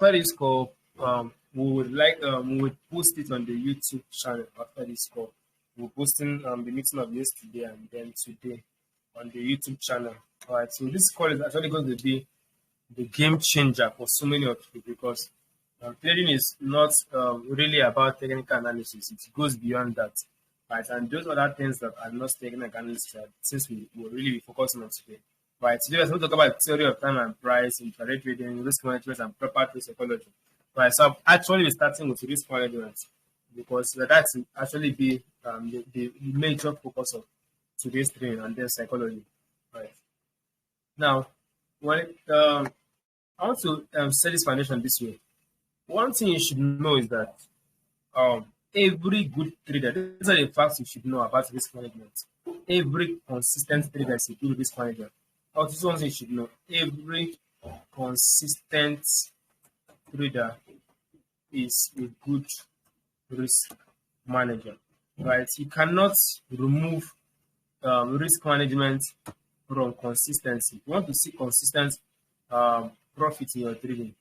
after this call, we would post it on the YouTube channel after this call. We're posting the meeting of yesterday and then today on the YouTube channel. All right, so this call is actually going to be the game changer for so many of you because trading is not really about technical analysis. It goes beyond that, right? And those other things that are not technical analysis are things we will really be focusing on today. Right, today we're going to talk about theory of time and price, intraday trading, risk management, and proper trade psychology. Right, so I've actually been starting with risk management because that's actually be the major focus of today's training and then psychology. Right. Now, when I want to set this foundation this way. One thing you should know is that every good trader, these are the facts you should know about risk management. Every consistent trader is a good risk manager. This is one thing you should know. Every consistent trader is a good risk manager, right? You cannot remove risk management from consistency. If you want to see consistent profit in your trading,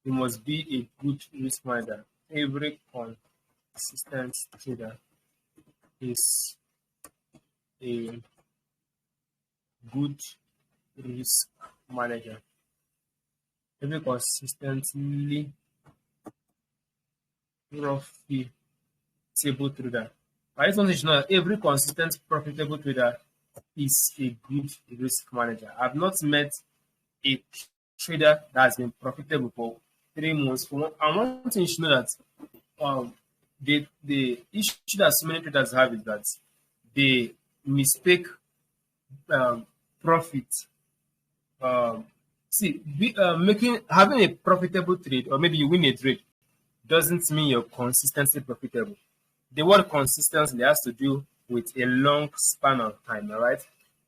you must be a good risk manager. Every consistent trader is a good risk manager. Every consistently profitable trader. I just want to know that every consistent profitable trader is a good risk manager. I've not met a trader that has been profitable for 3 months. I want to know that the issue that so many traders have is that they mistake profit. Having a profitable trade, or maybe you win a trade, doesn't mean you're consistently profitable. The word consistency has to do with a long span of time, all right?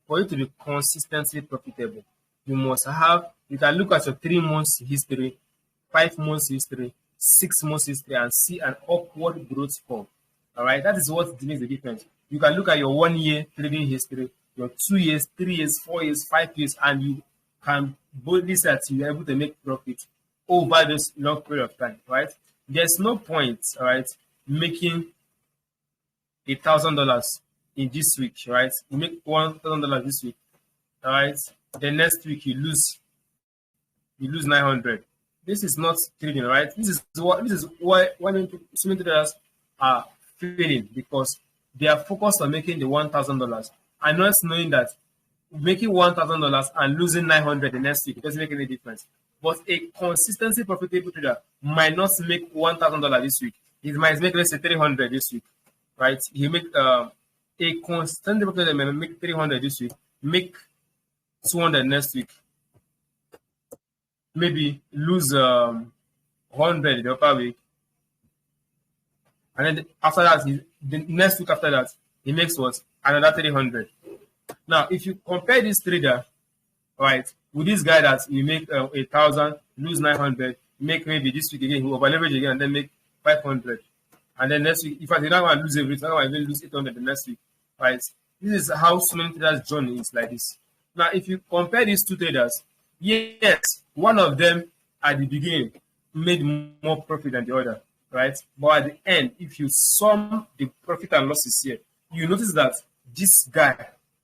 For you to be consistently profitable, you can look at your 3 months history, 5 months history, 6 months history, and see an upward growth curve. All right, that is what makes the difference. You can look at your 1 year trading history, your 2 years, 3 years, 4 years, 5 years, and you can boldly say that you're able to make profit over this long period of time, right? There's no point, all right, making $1,000 in this week, right? You make $1,000 this week, all right? The next week you lose 900. This is not trading, right? This is why so many traders are failing, because they are focused on making the $1,000 and not knowing that making $1,000 and losing 900 the next week, it doesn't make any difference. But a consistently profitable trader might not make $1,000 this week. He might make, let's say, 300 this week, right? He make a consistently profitable trader might make 300 this week, make 200 next week, maybe lose 100 the upper week, and then after that, the next week after that, he makes what? Another 300. Now, if you compare this trader, right, with this guy that we make 1,000, lose 900, make maybe this week again, he over leverage again, and then make 500, and then next week, if I did not want to lose everything, I will lose 800 the next week, right? This is how so many traders' journey is like this. Now, if you compare these two traders, yes, one of them at the beginning made more profit than the other, right? But at the end, if you sum the profit and losses here, you notice that this guy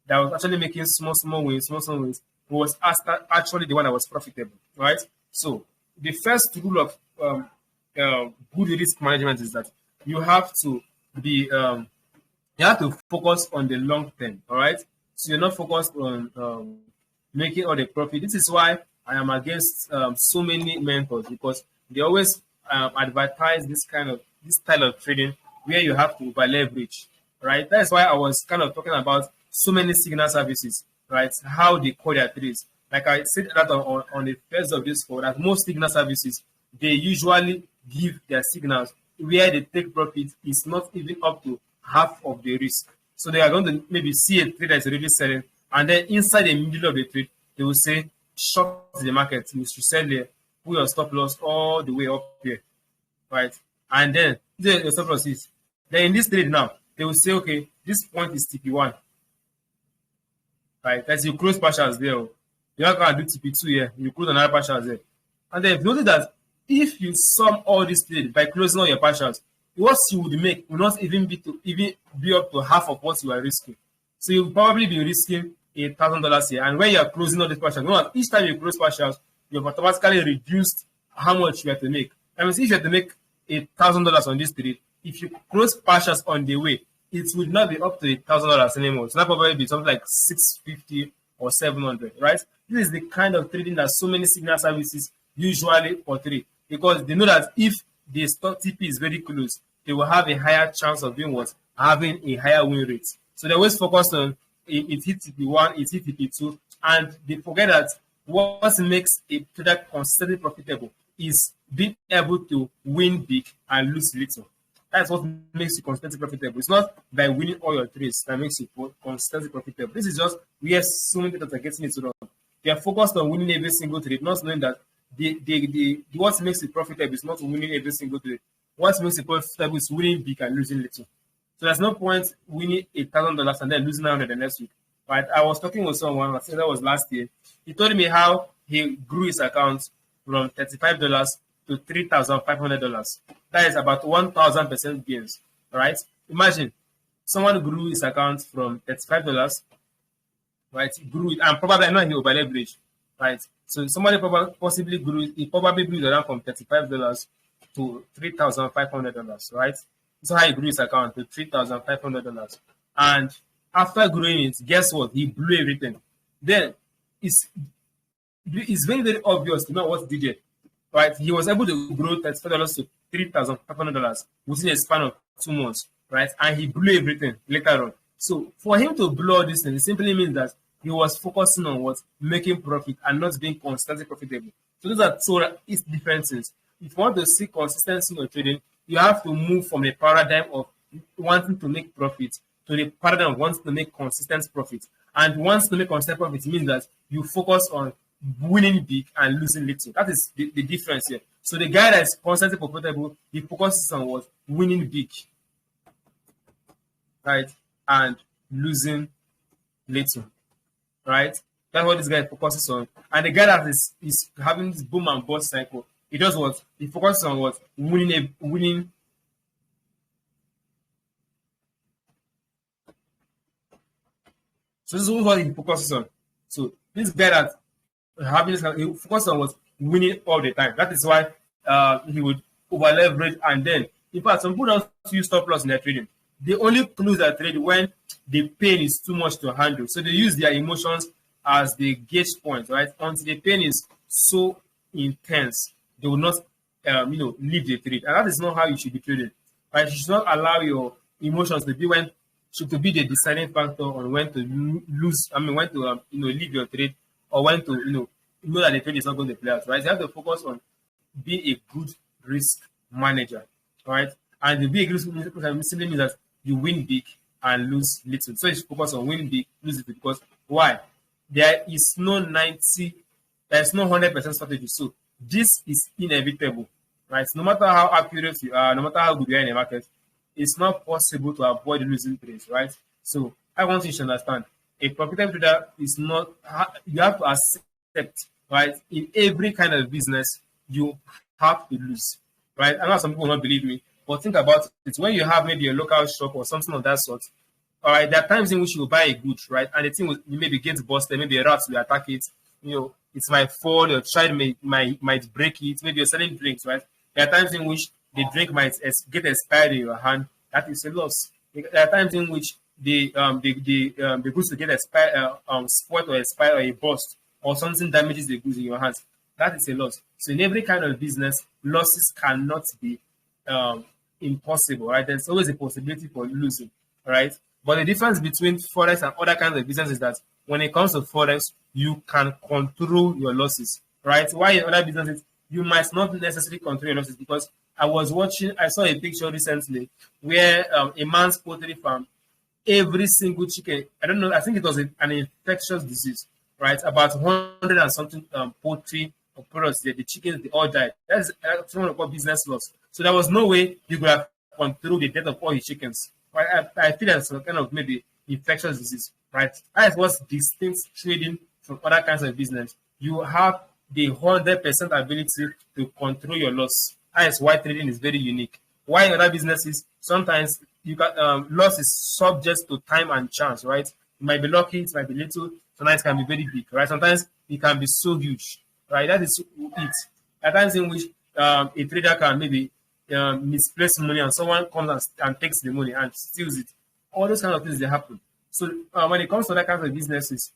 that was actually making small wins, was actually the one that was profitable, right? So the first rule of good risk management is that you have to focus on the long term, all right? So you're not focused on making all the profit. This is why I am against so many mentors, because they always advertise this style of trading where you have to over leverage, right? That's why I was kind of talking about so many signal services, right? How they call their trades. Like I said that on the first of this call, that most signal services, they usually give their signals where they take profit is not even up to half of the risk. So they are going to maybe see a trade that is already selling, and then inside the middle of the trade, they will say, short the market, you should sell there, put your stop loss all the way up here, right? And then the stop loss is. Then in this trade now, they will say, okay, this point is TP1, right? As you close partials there, you're not going to do TP2 here, you close another partials there. And then if you notice that if you sum all these trades by closing all your partials, what you would make will not even be up to half of what you are risking. So you'll probably be risking $1,000 here. And when you are closing all these partials, each time you close partials, you've automatically reduced how much you have to make. I mean, if you have to make $1,000 on this trade, if you close partials on the way, it would not be up to $1,000 anymore. So that probably be something like $650 or $700, right? This is the kind of trading that so many signal services usually portray, because they know that if the stock TP is very close, they will have a higher chance of doing what? Having a higher win rate. So they always focus on it hit TP1, it hit TP2, and they forget that what makes a trader consistently profitable is being able to win big and lose little. That's what makes you consistently profitable. It's not by winning all your trades that makes you consistently profitable. This is just where so many traders are getting it wrong. They are focused on winning every single trade, not knowing that what makes it profitable is not winning every single trade. What makes it profitable is winning big and losing little. So there's no point winning $1,000 and then losing $900 the next week. Right? I was talking with someone, I think that was last year. He told me how he grew his account from $35 to $3,500. That is about 1,000% gains. Right? Imagine someone grew his account from $35, right? Grew it, and probably I know he over leveraged, right? So somebody possibly grew it around from $35 to $3,500, right? So how he grew his account to $3,500. And after growing it, guess what? He blew everything. Then it's very, very obvious to know what he did, right? He was able to grow $35 to $3,500 within a span of 2 months, right? And he blew everything later on. So for him to blow this thing, it simply means that he was focusing on what? Making profit and not being constantly profitable. So those are two different things. If you want to see consistency in your trading, you have to move from the paradigm of wanting to make profit to the paradigm of wanting to make consistent profit. And wanting to make consistent profit means that you focus on winning big and losing little. That is the difference here. So the guy that is constantly profitable, he focuses on what? Winning big, right? And losing little, right? That's what this guy focuses on. And the guy that is having this boom and bust cycle, he does what? He focuses on what? Winning. So this is what he focuses on. So this guy that having this, he focuses on what? Winning all the time. That is why he would over leverage, and then in fact some people don't use stop loss in their trading. They only close their trade when the pain is too much to handle. So they use their emotions as the gauge point, right? Until the pain is so intense, they will not, leave the trade. And that is not how you should be trading, right? You should not allow your emotions to be the deciding factor on when to lose. When to leave your trade, or when to know that the trade is not going to play out, right? You have to focus on being a good risk manager, right? And the big risk manager simply means that you win big and lose little. So you should focus on winning big, lose little. Because why? There is no 100% strategy. So this is inevitable, right? No matter how accurate you are, no matter how good you are in the market, it's not possible to avoid losing trades, right? So I want you to understand, a profitable trader is not, you have to accept, right? In every kind of business, you have to lose, right? I know some people will not believe me, but think about it. When you have maybe a local shop or something of that sort, all right, there are times in which you will buy a good, right? And the thing will maybe get busted, maybe a rat will attack it. It's my fault, your child might break it. Maybe you're selling drinks, right? There are times in which the drink might get expired in your hand. That is a loss. There are times in which the goods will get expired, spoiled or expired, or a bust, or something damages the goods in your hands. That is a loss. So in every kind of business, losses cannot be impossible, right? There's always a possibility for losing, right? But the difference between Forex and other kinds of business is that when it comes to Forex, you can control your losses, right? While in other businesses, you might not necessarily control your losses, because I saw a picture recently where a man's poultry farm, every single chicken, I don't know, I think it was an infectious disease, right? About 100 and something poultry or products, the chickens, they all died. That's what we call business loss. So there was no way you could have controlled the death of all his chickens. Right? I feel that's some kind of maybe infectious disease, right? That is what's distinct trading from other kinds of business. You have the 100% ability to control your loss. That is why trading is very unique. Why in other businesses, sometimes you can loss is subject to time and chance, right? It might be lucky, it might be little, sometimes it can be very big, right? Sometimes it can be so huge, right? That is it. At times in which a trader can maybe misplace money and someone comes and takes the money and steals it. All those kind of things, they happen. So when it comes to that kind of businesses,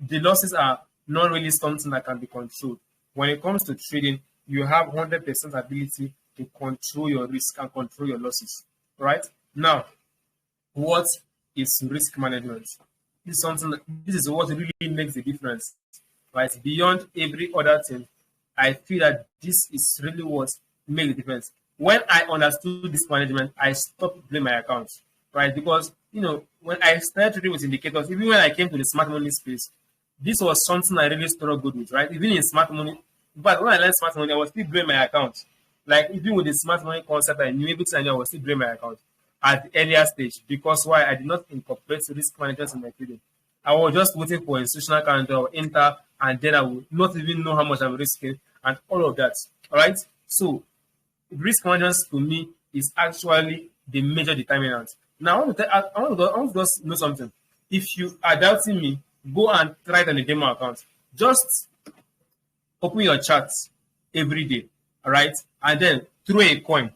the losses are not really something that can be controlled. When it comes to trading, you have 100% ability to control your risk and control your losses, right? Now, what is risk management? This is what really makes the difference, right? Beyond every other thing, I feel that this is really what makes the difference. When I understood this management, I stopped playing my accounts, right? Because, when I started trading with indicators, even when I came to the smart money space, this was something I really struggled with, right? Even in smart money, but when I learned smart money, I was still doing my account. Like even with the smart money concept, I knew everything I knew, I was still doing my account at the earlier stage. Because why? I did not incorporate risk management in my trading. I was just waiting for institutional calendar or enter, and then I would not even know how much I'm risking and all of that. All right. So risk management to me is actually the major determinant. Now I want to just know something. If you are doubting me, go and try it on a demo account. Just open your charts every day, all right? And then throw a coin,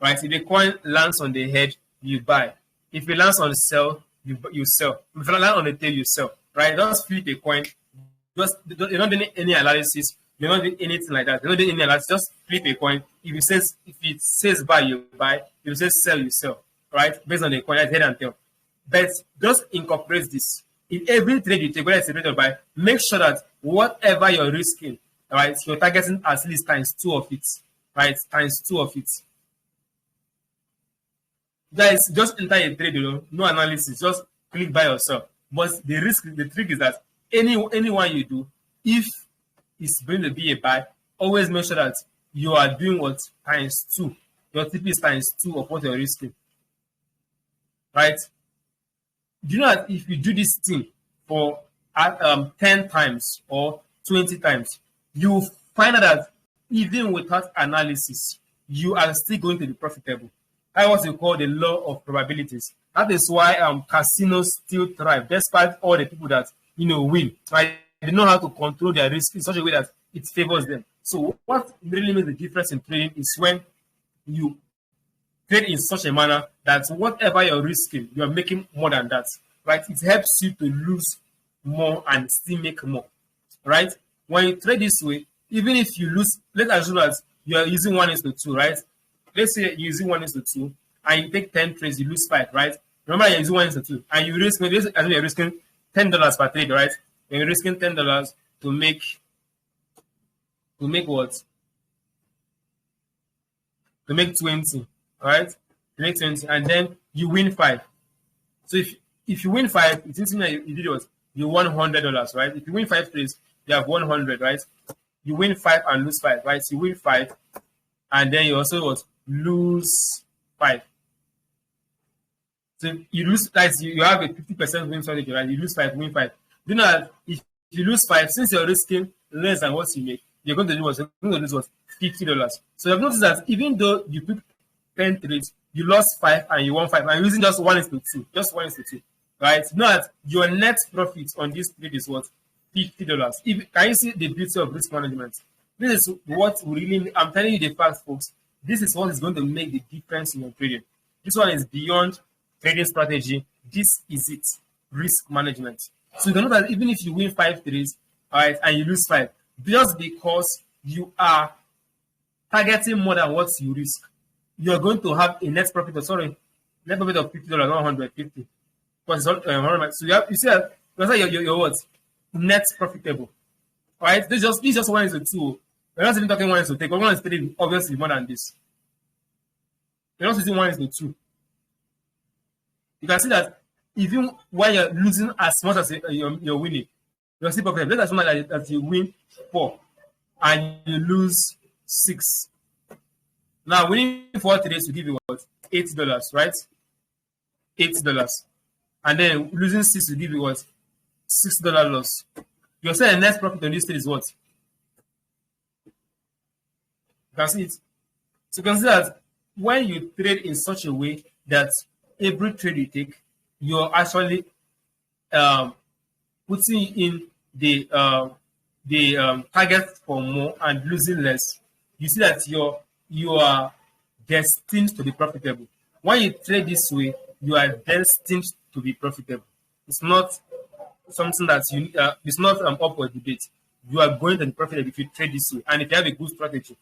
right? If the coin lands on the head, you buy. If it lands on the sell, you sell. If it lands on the tail, you sell, right? Just flip a coin. You don't do any analysis. You don't do anything like that. You don't do any analysis. Just flip a coin. If it says buy, you buy. If it says sell, you sell, right? Based on the coin, that's head and tail. But just incorporate this. In every trade you take, whether it's a trade or buy, make sure that whatever you're risking, right, you're targeting at least times 2 of it, right? Times 2 of it. Guys, just enter a trade, no analysis, just click buy or sell. But the trick is that anyone you do, if it's going to be a buy, always make sure that you are doing what? Times 2. Your TP is times 2 of what you're risking, right? Do you know that if you do this thing for 10 times or 20 times, you will find out that even without analysis, you are still going to be profitable. That's what we call the law of probabilities. That is why casinos still thrive, despite all the people that win. Right? They know how to control their risk in such a way that it favors them. So what really makes the difference in trading is when you trade in such a manner that whatever you're risking, you're making more than that, right? It helps you to lose more and still make more, right? When you trade this way, even if you lose, let's assume that you're using 1:2, right? Let's say you're using 1:2 and you take 10 trades, you lose 5, right? Remember, you're using 1:2 and you risk, you're risking $10 per trade, right? You're risking $10 to make what? To make 20. All right, you make 20, and then you win 5. So if you win 5, it seems like you did what? You won $100, right? If you win 5 trades, you have 100, right? You win 5 and lose 5, right? So you win 5, and then you also what? Lose 5. So you lose, like you have a 50% win strategy, right? You lose 5, win 5. Do you know that if you lose 5, since you're risking less than what you make, you're going to do what? You're going to lose what? $50. So you've noticed that even though you put 10 trades, you lost 5 and you won 5, and you're using just 1:2, just 1:2, right? Know that your net profit on this trade is what? $50. Can you see the beauty of risk management? This is what we really, I'm telling you the facts, folks. This is what is going to make the difference in your trading. This one is beyond trading strategy. This is it, risk management. So you know that even if you win 5 trades, all right, and you lose 5, just because you are targeting more than what you risk, you're going to have a net profit of $50, not $150. Because it's not, so you see that you're what? Net profitable. All right, this is just 1:2. We're not even talking 1:2. Take 1:3, obviously more than this. You're not using 1:2. You can see that even when you're losing as much as you're winning, you're still profitable. Let's assume that you win 4 and you lose 6. Now, winning 4 trades will give you what? $8, right? $8. And then losing 6 will give you what? $6 loss. You're saying the net profit on this trade is what? can see it. So you can see that when you trade in such a way that every trade you take, you're actually putting in the target for more and losing less. You see that you are destined to be profitable. When you trade this way, you are destined to be profitable. It's not something that it's not an upward debate. You are going to be profitable if you trade this way and if you have a good strategy.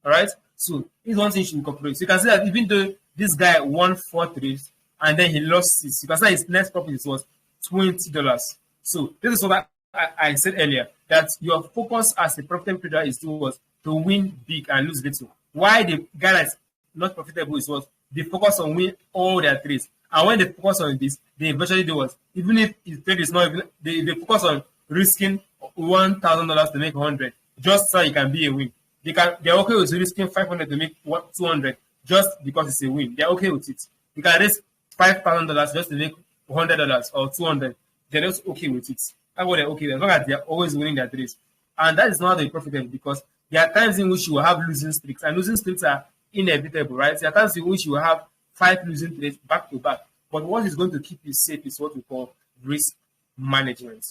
All right. So it's one thing you should incorporate. So you can see that even though this guy won 4 trades and then he lost 6, you can see his net profit was $20. So this is what I said earlier, that your focus as a profitable trader is to win big and lose little. Why the guy that's not profitable is what they focus on win all their trades. And when they focus on this, they eventually do what? Even if his trade is not even, they focus on risking $1,000 to make 100 just so it can be a win. They're okay with risking 500 to make 200 just because it's a win. They're okay with it. You can risk $5,000 just to make $100 or 200. They're just okay with it. That's what they're okay with, as long as they're always winning their trades. And that is not the profitable, because there are times in which you will have losing streaks, and losing streaks are inevitable, right? There are times in which you will have 5 losing trades back to back. But what is going to keep you safe is what we call risk management.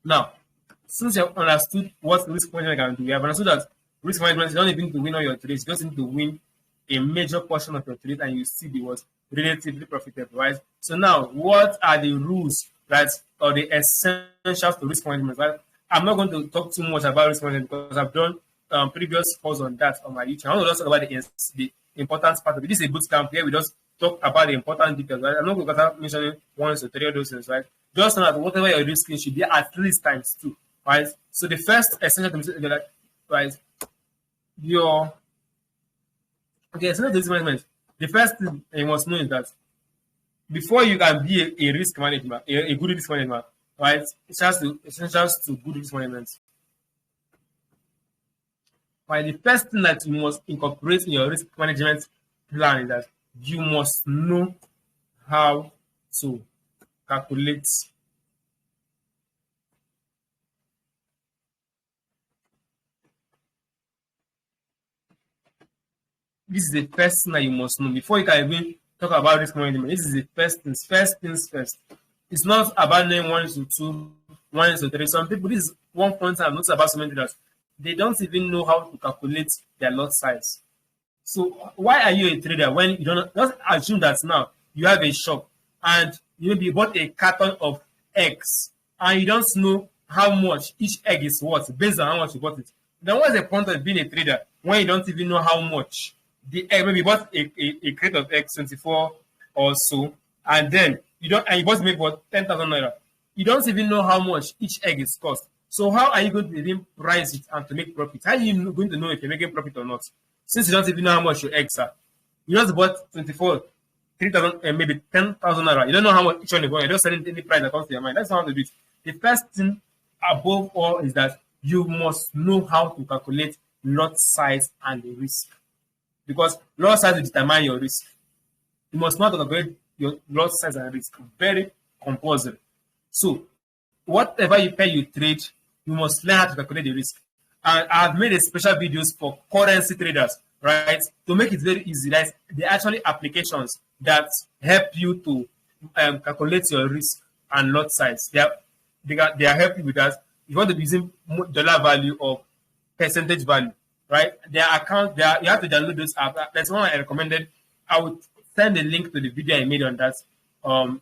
Now, since you have understood what risk management can do, you have understood that risk management, you don't even need to win all your trades, you just need to win a major portion of your trade and you still be relatively profitable, right? So now, what are the rules, right, or the essentials to risk management, right? I'm not going to talk too much about risk management because I've done previous course on that on my YouTube. I want to just talk about the important part of it. This is a boot camp here. We just talk about the important details, right? I'm not going to start mentioning 1 to 3 of those things, right? Just know that whatever you're risking should be at least times 2, right? So the first essential to right, essential to risk management. The first thing you must know is that before you can be a risk manager, a good risk manager, right? Essentials to good risk management. Right, the first thing that you must incorporate in your risk management plan is that you must know how to calculate this is the first thing that you must know before you can even talk about risk management. This is the first things. First things first. It's not about knowing 1 to 2, 1 to 3. Some people, this is one point I've noticed about so many traders. They don't even know how to calculate their lot size. So why are you a trader when you don't? Just assume that now you have a shop and you maybe bought a carton of eggs and you don't know how much each egg is worth based on how much you bought it. Then what's the point of being a trader when you don't even know how much the egg? Maybe you bought a crate of eggs, 24 or so, and then you bought maybe for 10,000 naira. You don't even know how much each egg is cost. So how are you going to even price it and to make profit? How are you going to know if you're making profit or not? Since you don't even know how much your eggs are. You just bought 24, 3,000, maybe 10,000 naira. You don't know how much each one is going. You're just selling any price that comes to your mind. That's how to do it. The first thing above all is that you must know how to calculate lot size and the risk. Because lot size will determine your risk. You must know how to calculate your lot size and risk. Very compulsory. So whatever you trade, you must learn how to calculate the risk. And I've made a special videos for currency traders, right? To make it very easy. Right? There are actually applications that help you to calculate your risk and lot size. They are helping with that. You want to be using dollar value or percentage value, right? You have to download those apps. That's one I recommended. I would send a link to the video I made on that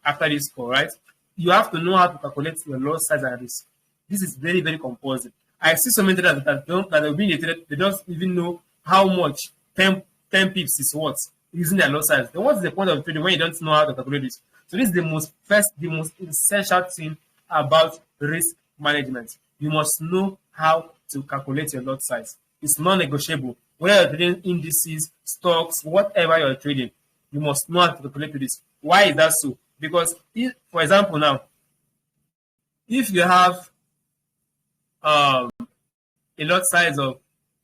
after this call, right? You have to know how to calculate your lot size and risk. This is very, very compulsory. I see so many traders that will be in a trade, they don't even know how much 10 pips is worth using their lot size. Then what's the point of trading when you don't know how to calculate this? So this is the most essential thing about risk management. You must know how to calculate your lot size. It's non-negotiable. Whether you're trading indices, stocks, whatever you're trading, you must know how to calculate this. Why is that so? Because, for example, now, if you have a lot size of,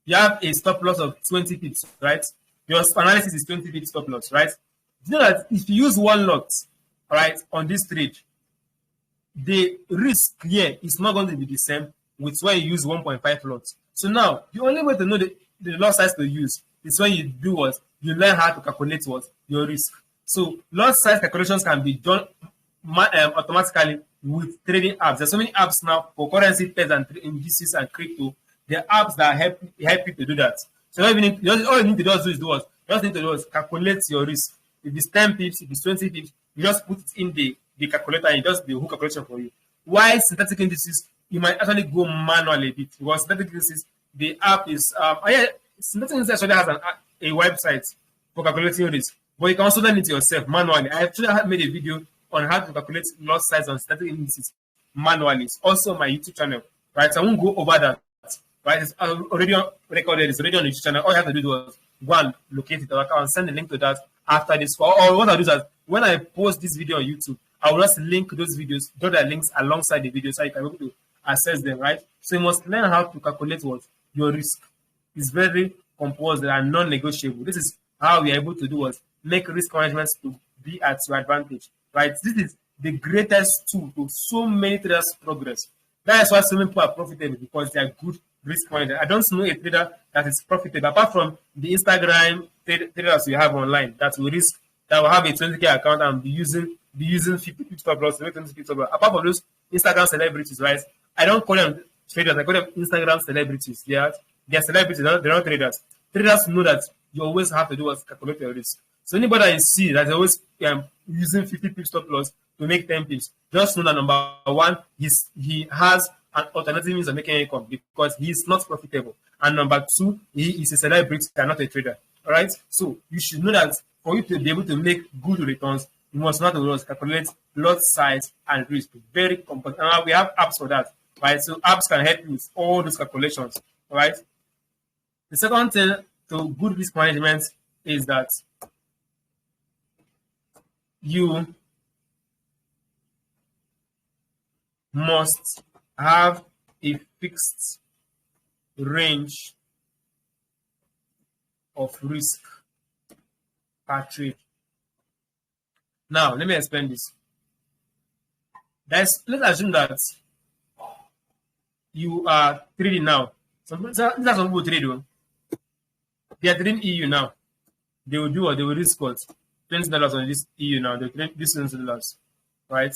you have a stop loss of 20 pips, right? Your analysis is 20 pips stop loss, right? You know that if you use one lot, right, on this trade, the risk here is not going to be the same with when you use 1.5 lots. So now, the only way to know the lot size to use is when you do what? You learn how to calculate what? Your risk. So lot size calculations can be done automatically with trading apps. There's so many apps now for currency pairs and indices and crypto. There are apps that help you to do that. So all you need to do is do what? You just need to do is calculate your risk. If it's 10 pips, if it's 20 pips, you just put it in the calculator and it does the whole calculation for you. While synthetic indices, you might actually go manually a bit, because synthetic indices, the app is synthetic indices actually has a website for calculating risk, but you can also learn it yourself manually. I actually made a video on how to calculate lot size on synthetic indices manually. It's also on my YouTube channel, right? So I won't go over that, right? It's already recorded. It's already on the YouTube channel. All you have to do is go and locate it, or I can send the link to that after this. Or what I'll do is that when I post this video on YouTube, I will just link those videos, draw the links alongside the video, so you can be able to access them, right? So you must learn how to calculate what your risk is. Very compulsory and non-negotiable. This is how we are able to do what make risk management to be at your advantage, right? This is the greatest tool to so many traders' progress. That is why so many people are profitable, because they are good risk managers. I don't know a trader that is profitable apart from the Instagram traders we have online that will have a 20K account and be using 50 stop loss to make 20 stop loss. Apart from those Instagram celebrities, right? I don't call them traders. I call them Instagram celebrities. They are celebrities. They're not traders. Traders know that you always have to do is calculate your risk. So anybody that you see that is always using 50 pips stop loss to make 10 pips, just know that number one, he has an alternative means of making income because he is not profitable. And number two, he is a celebrity and not a trader. All right. So you should know that for you to be able to make good returns, you must not always calculate lot size and risk. Very complex. And we have apps for that, right? So apps can help you with all those calculations, right? The second thing to good risk management is that you must have a fixed range of risk per trade. Now, let me explain this. Let's assume that you are trading now. These are some people trade. They are trading EU now. They will do what? They will risk what? $20 on this EU now. They trade this $20, right?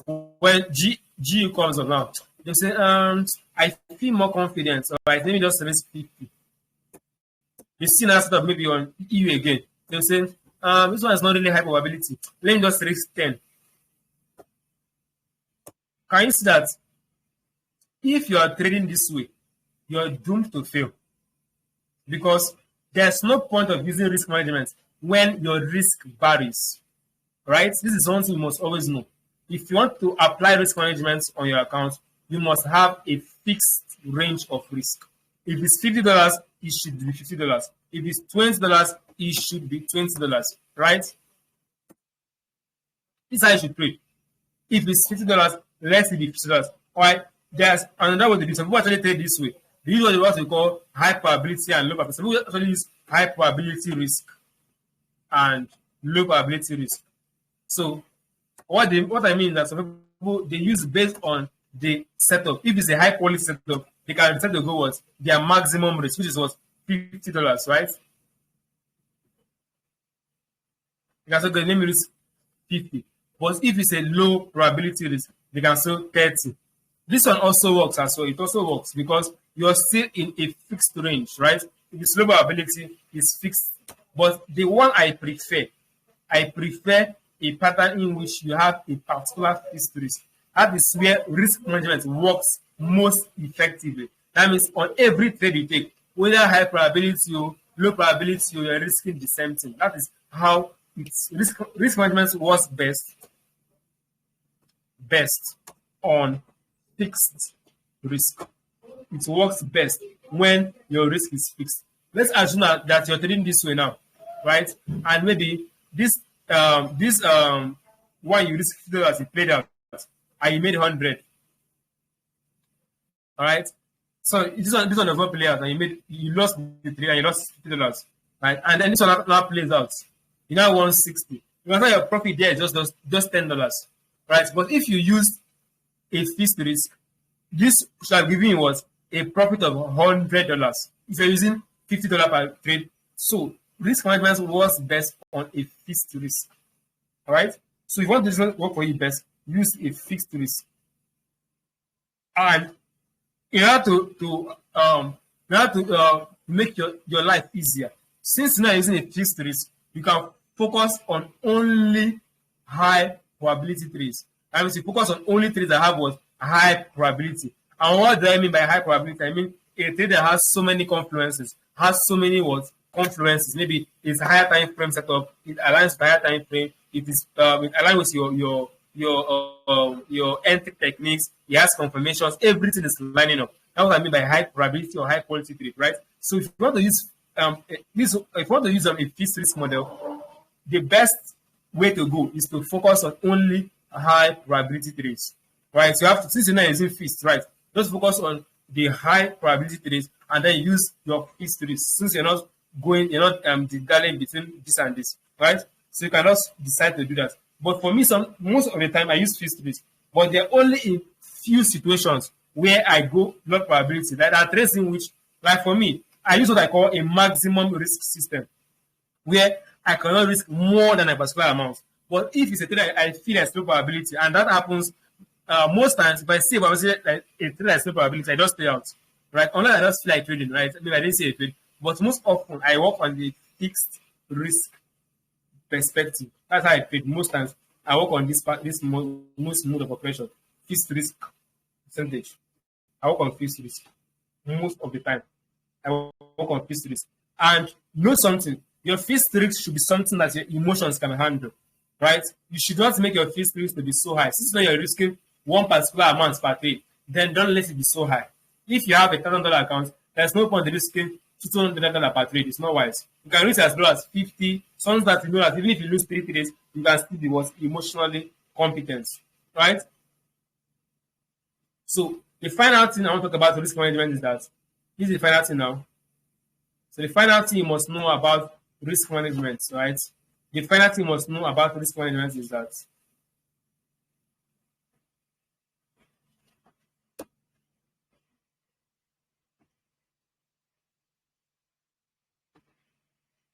When GU comes up now, they say, I feel more confident. All right, let me just risk 50. You see now set up maybe on EU again. They'll say, this one is not really high probability. Let me just risk 10. Can you see that if you are trading this way, you are doomed to fail? Because there's no point of using risk management when your risk varies, right? This is something you must always know. If you want to apply risk management on your account, you must have a fixed range of risk. If it's $50, it should be $50. If it's $20, it should be $20, right? This is how you should trade. If it's $50, let it be $50. All right. There's another way to do. Some people actually trade this way. They use what we call high probability and low probability. Some people actually use high probability risk and low probability risk. So what I mean is that some people they use based on the setup. If it's a high quality setup, they can decide to go what their maximum risk, which is what $50, right? You can say, okay, let me risk 50. But if it's a low probability risk, they can say 30. This one also works as well. It also works because you're still in a fixed range, right? If it's low probability, it's fixed. But the one I prefer a pattern in which you have a particular fixed risk. That is where risk management works most effectively. That means on every trade you take, whether high probability or low probability, you're risking the same thing. That is how risk management works best on fixed risk. It works best when your risk is fixed. Let's assume that you're trading this way now, right? And maybe this one you risk $50, you played out, and you made 100. All right. So this one does not play out, and you lost the trade and you lost $50, right? And then this one now plays out. You now won 60. You can say your profit there is just $10, right? But if you use a fixed risk, this should have given you what a profit of $100. If you're using $50 per trade. So risk management works best on a fixed risk. All right. So if you want this to work for you best, use a fixed risk. And in order to make your life easier, since you're not using a fixed risk, you can focus on only high probability trades. I mean, you focus on only trades that have what high probability. And what do I mean by high probability? I mean a trade that has so many confluences, has so many what confluences. Maybe it's a higher time frame setup. It aligns with higher time frame. It is it aligns with your entry techniques. It has confirmations. Everything is lining up. That's what I mean by high probability or high quality trade, right? So if you want to use a fixed risk model, the best way to go is to focus on only high probability trades, right? So you have to, since you're not using fixed, right? Just focus on the high probability trades and then use your fixed risk. Since you're not dividing between this and this, right? So you can just decide to do that. But for me, most of the time I use fixed risk, but there are only in few situations where I go low probability. That are trades in which, like for me, I use what I call a maximum risk system, where I cannot risk more than a particular amount. But if it's a trade I feel there's low probability, and that happens most times, if I see like a trade that's low probability, I just stay out, right? Unless I just feel like trading, right? Maybe I didn't say a trade, but most often I work on the fixed risk perspective. That's how I trade. Most times I work on this most mode of operation, fixed risk percentage. I work on fixed risk most of the time. I work on fixed risk. And know something, your fixed risk should be something that your emotions can handle, right? You should not make your fixed risk to be so high. Since when you're risking one particular amount per trade, then don't let it be so high. If you have a $1,000 account, there's no point in risking $200 per trade. It's not wise. You can risk as low as 50, something that you know that even if you lose 3 trades, you can still be emotionally competent, right? So the final thing I want to talk about risk management is that this is the final thing now. So the final thing you must know about risk management, right? The final thing you must know about risk management is that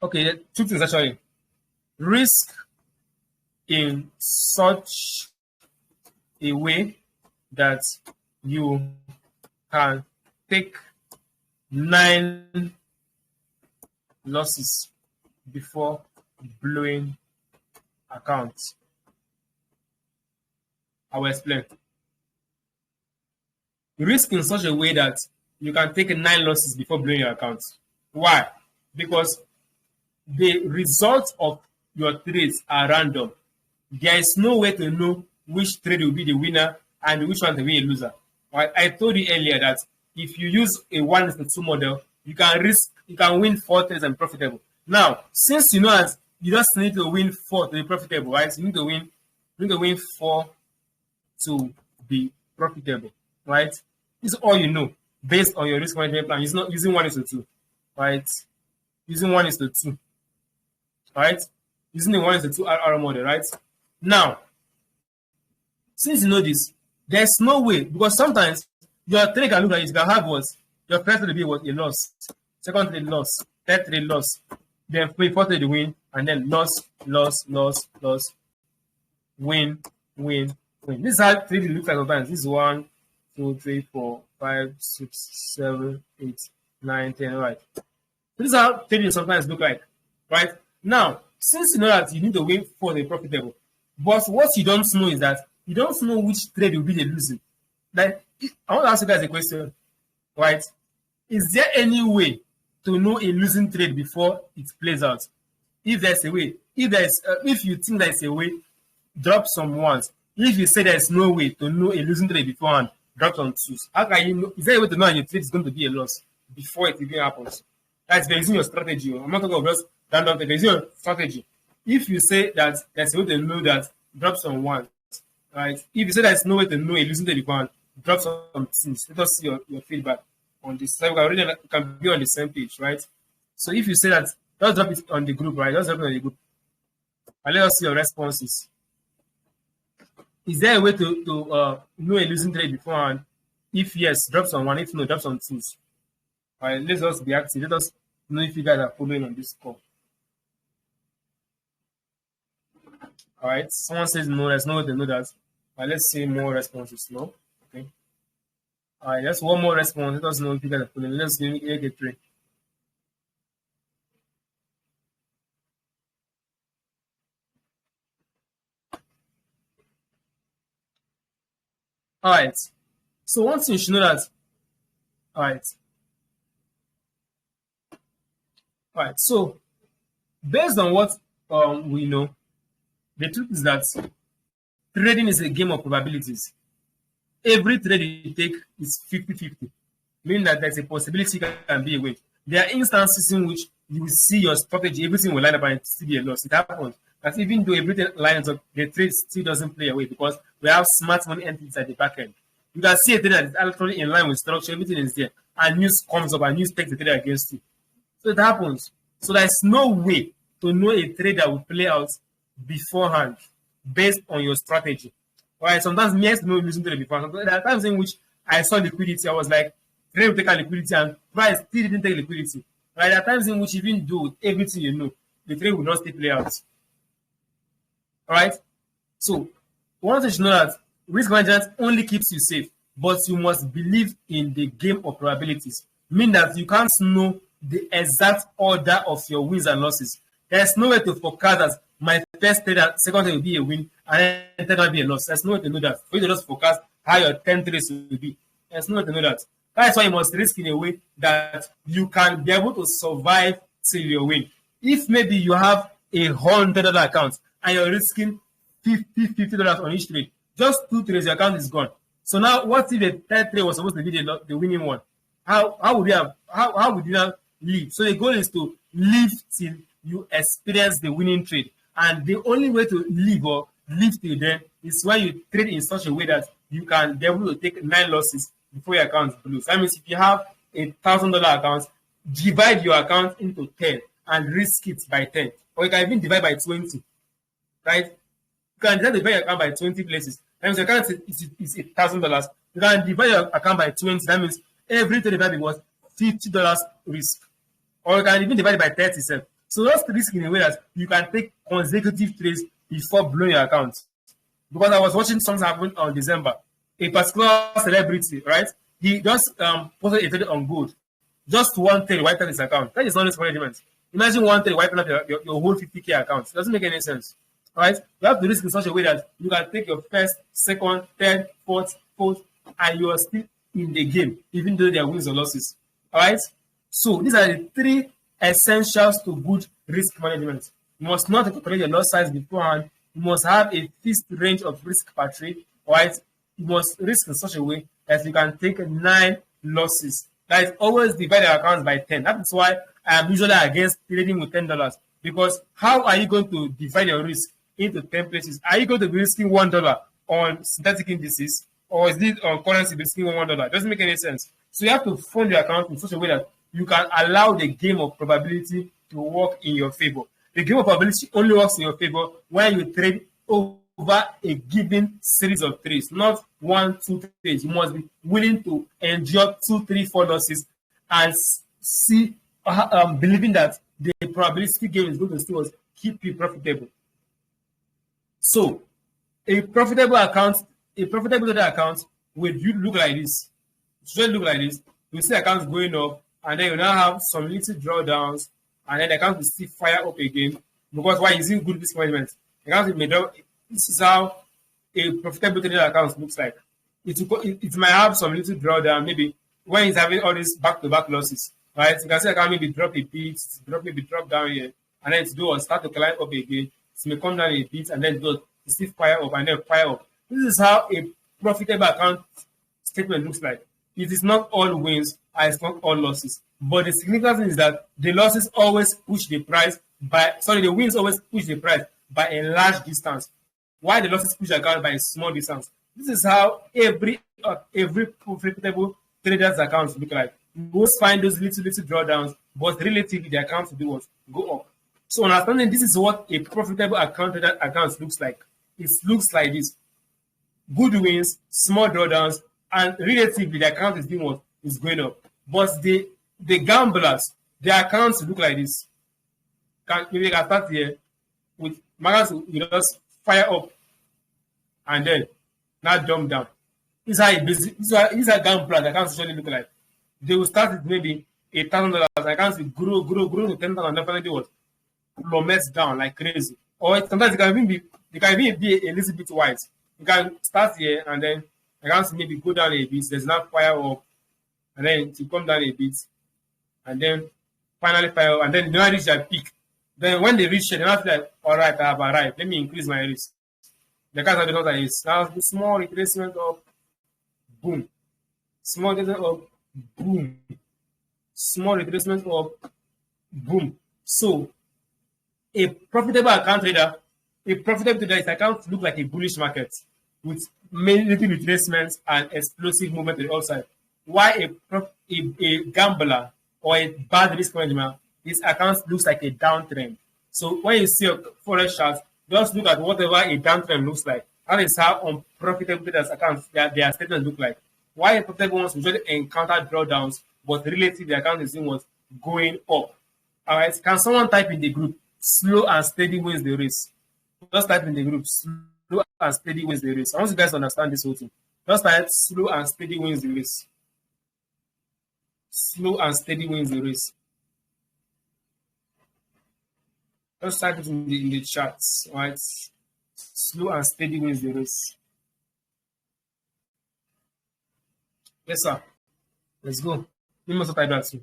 okay, two things actually. Risk in such a way that you can take 9 losses before blowing accounts. I will explain. Risk in such a way that you can take 9 losses before blowing your account. Why? Because the results of your trades are random. There is no way to know which trade will be the winner and which one will be a loser. Right? I told you earlier that if you use a 1:2 model, you can win 4 trades and be profitable. Now, since you know that you just need to win 4 to be profitable, right? So you need to win 4 to be profitable, right? This is all you know based on your risk management plan. It's not using 1:2, right? Using 1:2, right? Using the 1:2 RR model, right? Now, since you know this, there's no way, because sometimes your trade can look like it can have what your first trade will be what a loss, second trade loss, third trade loss, then fourth trade win, and then loss, win. This is how trading looks like sometimes. This is 1, 2, 3, 4, 5, 6, 7, 8, 9, 10, right? So this is how trading sometimes look like, right? Now, since you know that you need to win for the profitable, but what you don't know is that you don't know which trade will be the losing. Like, I want to ask you guys a question, right? Is there any way to know a losing trade before it plays out? If there's a way, if you think there's a way, drop some ones. If you say there's no way to know a losing trade beforehand, drop some twos. How can you know? Is there a way to know your trade is going to be a loss before it even happens? That's based on your strategy. I'm not talking about just random trade. Based on your strategy. If you say that there's a way to know that, drop some ones. Right? If you say there's no way to know a losing trade beforehand, drop some twos. Let us see your feedback on this. So we can be on the same page, right? So if you say that, just drop it on the group, right? Just drop it on the group. And let us see your responses. Is there a way to know a losing trade beforehand? If yes, drop some 1. If no, drop some 2s. All right, let's just be active. Let us know if you guys are following on this call. All right. Someone says no. There's no way they know that. Let's say more responses. No. Okay. All right. Just one more response. Let us know if you guys are following. Let's make it 3. All right. So one thing you should know that. All right. All right. So based on what we know, the truth is that trading is a game of probabilities. Every trade you take is 50-50, meaning that there's a possibility it can be a win. There are instances in which you will see your strategy, everything will line up and still be a loss. It happens that even though everything lines up, the trade still doesn't play away because we have smart money entities at the back end. You can see a trade that is actually in line with structure, everything is there, and news comes up and news takes the trade against you. So it happens. So there's no way to know a trade that will play out beforehand based on your strategy. All right, sometimes me has to know listen to the beforehand. There are times in which I saw liquidity, I was like, trade will take a liquidity, and price still didn't take liquidity. Right? There are times in which even though everything you know, the trade will not still play out. All right? So, one thing you should know that risk management only keeps you safe, but you must believe in the game of probabilities. Meaning that you can't know the exact order of your wins and losses. There's no way to forecast that my first trade, second trade will be a win, and then third will be a loss. There's no way to know that. For you to just forecast how your 10 trades will be. There's no way to know that. That's why you must risk in a way that you can be able to survive till you win. If maybe you have a $100 account and you're risking $50 on each trade, just 2 trades, your account is gone. So now, what if the third trade was supposed to be the winning one? How would you not leave? So the goal is to live till you experience the winning trade. And the only way to live or live till then is when you trade in such a way that you can be able to take 9 losses before your account blows. That means if you have a $1,000 account, divide your account into 10 and risk it by 10. Or you can even divide by 20. Right? You can divide your account by 20 places. That means your account is $1,000. You can divide your account by 20. That means every trade divided was $50 risk. Or you can even divide it by 30 cents. So just risk in a way that you can take consecutive trades before blowing your account. Because I was watching something happen on December. A particular celebrity, right? He just posted a trade on gold. Just one trade wiped out his account. That is not risk management. Imagine one trade wiping out your whole 50K account. It doesn't make any sense. All right? You have to risk in such a way that you can take your first, second, third, fourth, and you are still in the game, even though there are wins or losses. All right? So these are the 3 essentials to good risk management. You must not calculate your loss size beforehand. You must have a fixed range of risk per trade. All right? You must risk in such a way that you can take 9 losses. That is, always divide your accounts by 10. That is why I am usually against trading with $10. Because how are you going to divide your risk into 10 places? Are you going to be risking $1 on synthetic indices? Or is it on currency risking $1? It doesn't make any sense. So you have to fund your account in such a way that you can allow the game of probability to work in your favor. The game of probability only works in your favor when you trade over a given series of trades, not 1, 2 trades. You must be willing to endure 2, 3, 4 losses and see, believing that the probability game is going to still keep you profitable. So, a profitable account will look like this. It should look like this. You see accounts going up, and then you now have some little drawdowns, and then the account will still fire up again. Because why is it good risk management? The account will be drop. This is how a profitable trading account looks like. It might have some little drawdown, maybe when it's having all these back-to-back losses, right? You can see account maybe drop a bit, drop down here, and then it start to climb up again. It may come down a bit, and then it still fire up, and then fire up. This is how a profitable account statement looks like. It is not all wins, and it's not all losses. But the significant thing is that the losses always push the price the wins always push the price by a large distance, while the losses push the account by a small distance. This is how every profitable trader's accounts look like. You always find those little drawdowns, but relatively the accounts will go up. So understanding this is what a profitable account looks like. It looks like this: good wins, small drawdowns, and relatively the account is going up. But the gamblers Their accounts look like this. Maybe you can start here with markets will just fire up and then now dump down. This is how this is how gambler the accounts usually look like. They will start with maybe $1,000. I can't see grow to 10,000. Definitely what plummets down like crazy. Or sometimes it can even be a little bit wide. You can start here and then I can't see maybe go down a bit. There's not fire up and then to come down a bit and then finally fire up and then they don't reach their peak. Then when they reach it, they're not like, all right, I have arrived. Let me increase my risk. The guys have been like this. Now the small retracement of boom. Small retracement of boom. Small retracement of boom. So a profitable account trader, his account look like a bullish market with many little retracements and explosive movement on the outside. Why a gambler or a bad risk management, his account looks like a downtrend. So when you see a forex chart, just look at whatever a downtrend looks like. That is how unprofitable traders' accounts, their statements look like. Why a profitable ones usually encounter drawdowns, but relatively the account is doing what's going up. All right. Can someone type in the group? Slow and steady wins the race. Just type in the group. Slow and steady wins the race. I want you guys to understand this whole thing. Just type slow and steady wins the race. Slow and steady wins the race. Just type it in the charts, right? Slow and steady wins the race. Yes, sir. Let's go. We must type that too.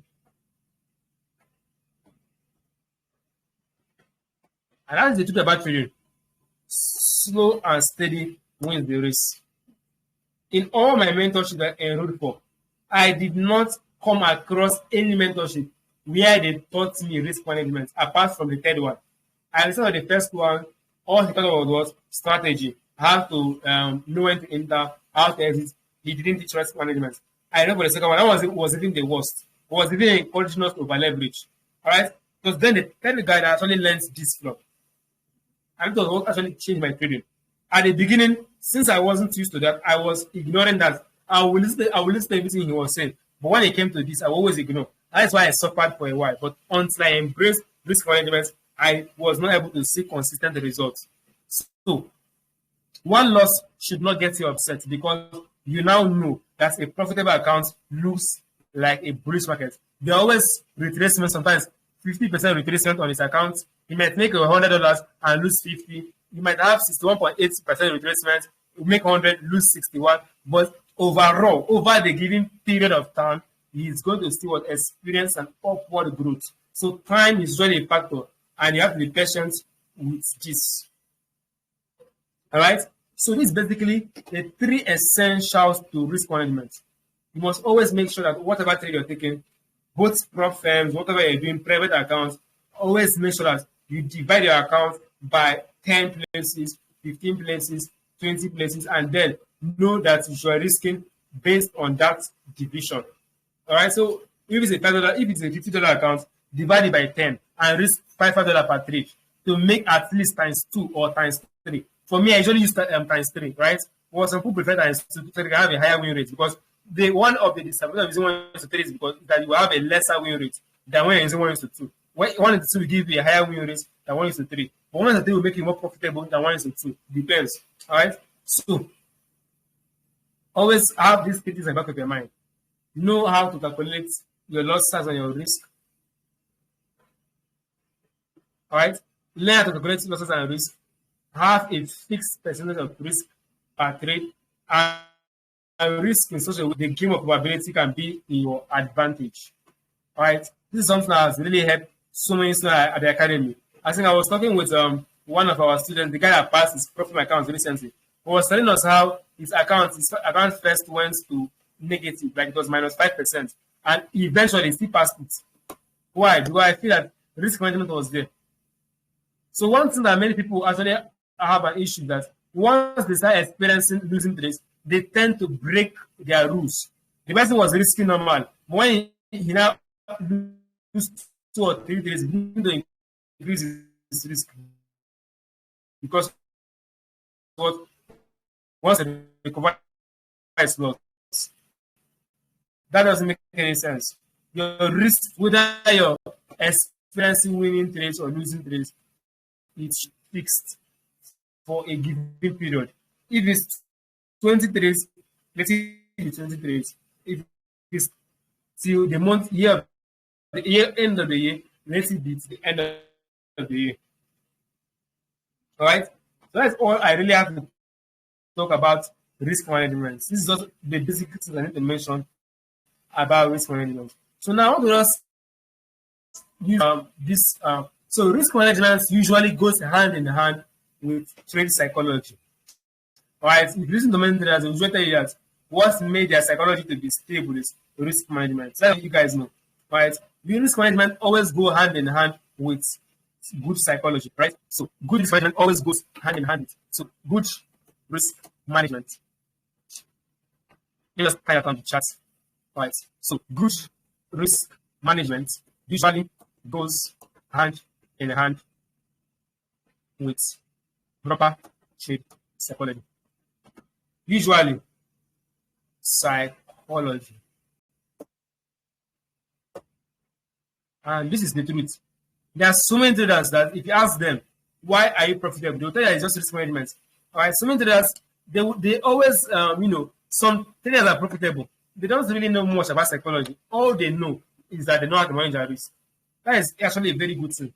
And that's the truth about trading. Slow and steady wins the race. In all my mentorship that I enrolled for, I did not come across any mentorship where they taught me risk management apart from the third one. I listened to the first one, all he taught about was strategy, how to know when to enter, how to exit. He didn't teach risk management. I know for the second one, that was even the worst. It was even encouraging us to over leverage. All right? Because then the third guy that actually learned this flow. And it was what actually changed my trading. At the beginning, since I wasn't used to that, I was ignoring that. I will listen to everything he was saying. But when it came to this, I will always ignore. That's why I suffered for a while. But until I embraced risk management, I was not able to see consistent results. So, one loss should not get you upset because you now know that a profitable account looks like a bullish market. There are always retracement, sometimes 50% retracement on his account. He might make $100 and lose 50. You might have 61.8% retracement, make 100, lose 61. But overall, over the given period of time, he is going to still experience an upward growth. So time is really a factor, and you have to be patient with this. All right? So this is basically the 3 essentials to risk management. You must always make sure that whatever trade you're taking, both prop firms, whatever you're doing, private accounts, always make sure that you divide your account by 10 places, 15 places, 20 places, and then know that you are risking based on that division. All right, so if it's a $5, if it's a $50 account, divide it by 10 and risk $5 per trade to make at least times 2 or times 3. For me, I usually use times 3, right? Well, some people prefer times 2 so they can have a higher win rate because one of the disadvantages of using 1:3 is because that you will have a lesser win rate than when you're using 1:2. 1:2 will give you a higher win rate than 1:3. But 1:3 will make you more profitable than 1:2. Depends. All right. So always have these things in the back of your mind. Know how to calculate your loss size and your risk. All right. Learn how to calculate losses and risk. Have a fixed percentage of risk per trade and risk in such a way the game of probability can be in your advantage. All right. This is something that has really helped so many students at the academy. I think I was talking with one of our students, the guy that passed his profit account recently. He was telling us how his account first went to negative, like it was minus 5%, and eventually still passed it. Why? Because I feel that risk management was there. So one thing that many people actually have an issue that once they start experiencing losing trades, they tend to break their rules. The person was risking normal. When he now loses 2 or 3 trades, he needs to increase his risk. Because once they recover his loss, that doesn't make any sense. your risk, whether you're experiencing winning trades or losing trades, it's fixed for a given period. If it's 20 trades, let's say it's 20 trades. If it's till the month, year, the year, end of the year, let's see the end of the year. All right. So that's all I really have to talk about risk management. This is just the basic things I need to mention about risk management. So now I want to just use this. So risk management usually goes hand in hand with trade psychology. All right. If you listen to many traders, they usually tell you that what made their psychology to be stable is risk management. So that's what you guys know. All right. The risk management always go hand in hand with good psychology, right? So good risk management always goes hand in hand with so good risk management. Let us kind of on the chat. Right. So good risk management usually goes hand in hand with proper trade psychology. Usually psychology. And this is the truth. There are so many traders that if you ask them, why are you profitable? They'll tell you it's just risk management. All right. So many traders, they always, some traders are profitable. They don't really know much about psychology. All they know is that they know how to manage their risk. That is actually a very good thing.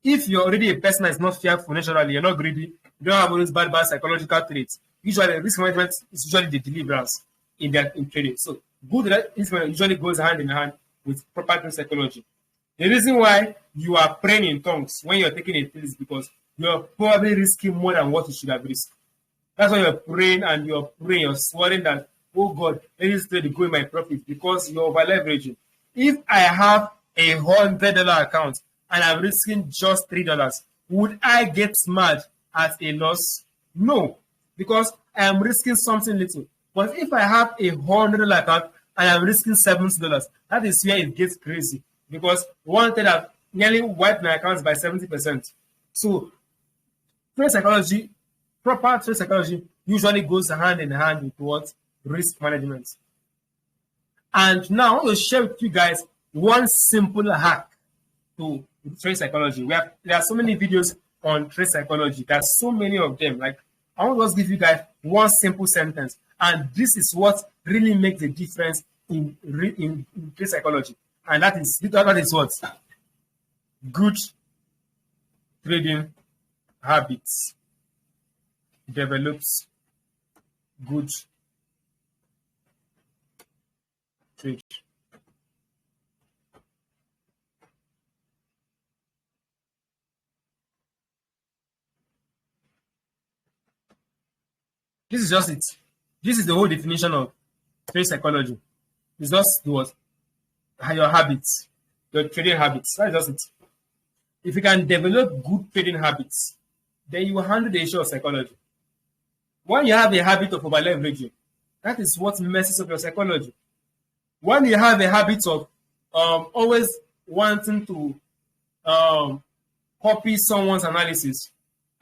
If you're already a person that is not fearful naturally, you're not greedy, you don't have all those bad psychological traits, usually risk management is usually the deliverance in trading. So good risk management usually goes hand in hand with proper trade psychology. The reason why you are praying in tongues when you're taking a trade is because you're probably risking more than what you should have risked. That's why you're praying and you're swearing that, oh God, let this trade go in my profit because you're over leveraging. If I have $100 account and I'm risking just $3, would I get mad at a loss? No, because I am risking something little. But if I have $100 account and I'm risking $70, that is where it gets crazy. Because one thing that nearly wiped my accounts by 70%. So trade psychology, proper trade psychology usually goes hand in hand with what? Risk management. And now I want to share with you guys one simple hack to trade psychology. There are so many videos on trade psychology. There are so many of them. Like I want to just give you guys one simple sentence. And this is what really makes the difference in trade psychology. And that is what? Good trading habits develops good trade. This is just it. This is the whole definition of trade psychology. It's just what? Your habits, your trading habits. That's just it. If you can develop good trading habits, then you will handle the issue of psychology. When you have a habit of over leveraging, that is what messes up your psychology. When you have a habit of always wanting to copy someone's analysis,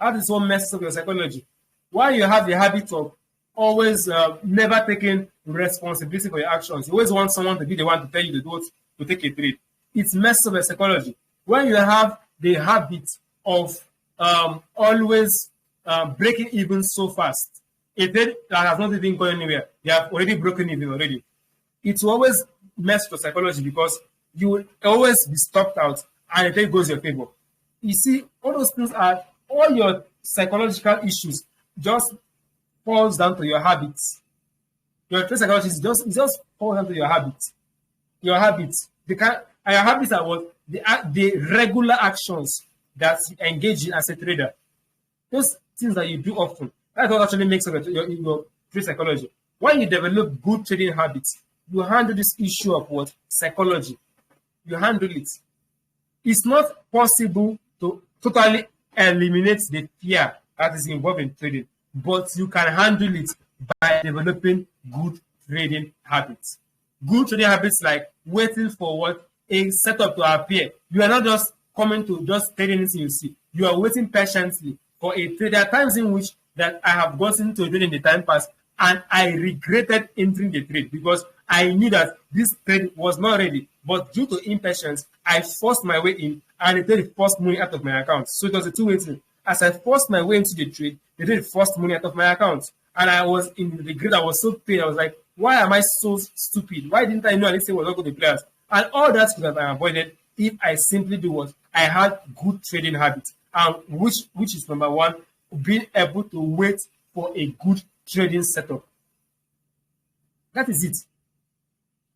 that is what messes up your psychology. When you have the habit of always never taking responsibility for your actions, you always want someone to be the one to tell you to take a trade. It's messes up your psychology. When you have the habit of always breaking even so fast, a trade that has not even gone anywhere, they have already broken even already. It will always mess with your psychology because you will always be stopped out and the trade goes your favor. You see, all those things are all your psychological issues just falls down to your habits. Your trade psychology just falls down to your habits. Your habits. And your habits are what? The regular actions that you engage in as a trader. Those things that you do often. That's what actually makes up your trade psychology. When you develop good trading habits, you handle this issue of what? Psychology. You handle it. It's not possible to totally eliminate the fear that is involved in trading, but you can handle it by developing good trading habits. Good trading habits like waiting for what? A setup to appear. You are not just coming to just trade anything you see. You are waiting patiently for a trade. There are times in which that I have gotten to a trade in the time past and I regretted entering the trade because I knew that this trade was not ready. But due to impatience, I forced my way in and they did forced money out of my account. So it was a two-way thing. As I forced my way into the trade, they did forced money out of my account. And I was in regret. I was so paid. I was like, why am I so stupid? Why didn't I know at least it was not good players? And all that could have been avoided if I simply do what I had good trading habits. Which is number one, being able to wait for a good trading setup. That is it.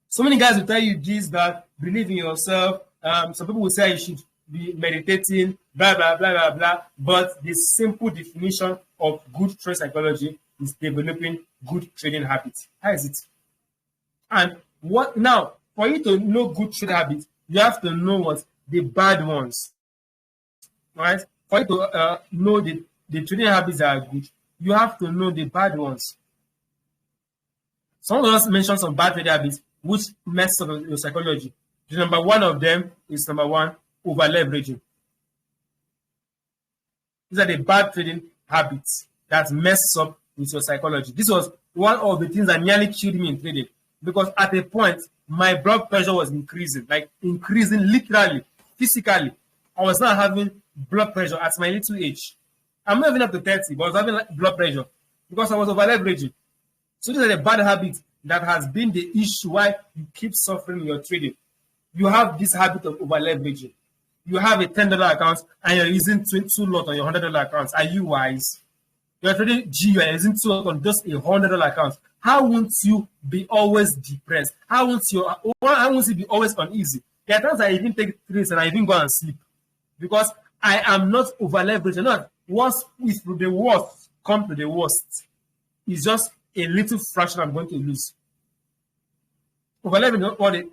So many guys will tell you this, that, believe in yourself. Some people will say you should be meditating, blah, blah, blah, blah, blah. But the simple definition of good trade psychology is developing good trading habits. How is it? And what now, for you to know good trade habits, you have to know what the bad ones. Right? For you to know the trading habits that are good, you have to know the bad ones. Some of us mentioned some bad trading habits which mess up your psychology. The number one of them is number one, over leveraging. These are the bad trading habits that mess up with your psychology. This was one of the things that nearly killed me in trading, because at a point my blood pressure was increasing literally, physically. I was not having blood pressure at my little age. I'm not even up to 30, but I was having blood pressure because I was over leveraging. So these are the bad habits that has been the issue why you keep suffering in your trading. You have this habit of over leveraging. You have a $10 account and you're using 2 lot on your $100 accounts. Are you wise? You're trading G, you're using 2 lot on just a $100 account. How won't you be always depressed? How won't you be always uneasy? There are times I even take trades and I even go and sleep because I am not over leveraging. Not once if the worst come to the worst, it's just a little fraction I'm going to lose. Over leveraging all the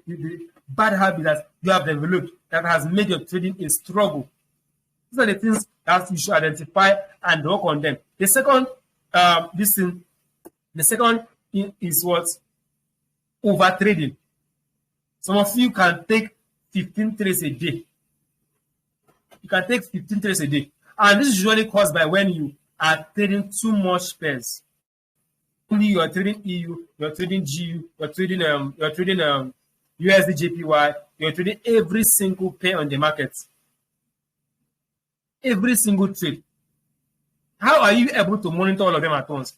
bad habits that you have developed that has made your trading a struggle. These are the things that you should identify and work on them. The second, is what? Over trading. Some of you can take 15 trades a day. You can take 15 trades a day. And this is usually caused by when you are trading too much pairs. Only you are trading EU, you are trading GU, you are trading USD JPY, you are trading every single pair on the market. Every single trade. How are you able to monitor all of them at once?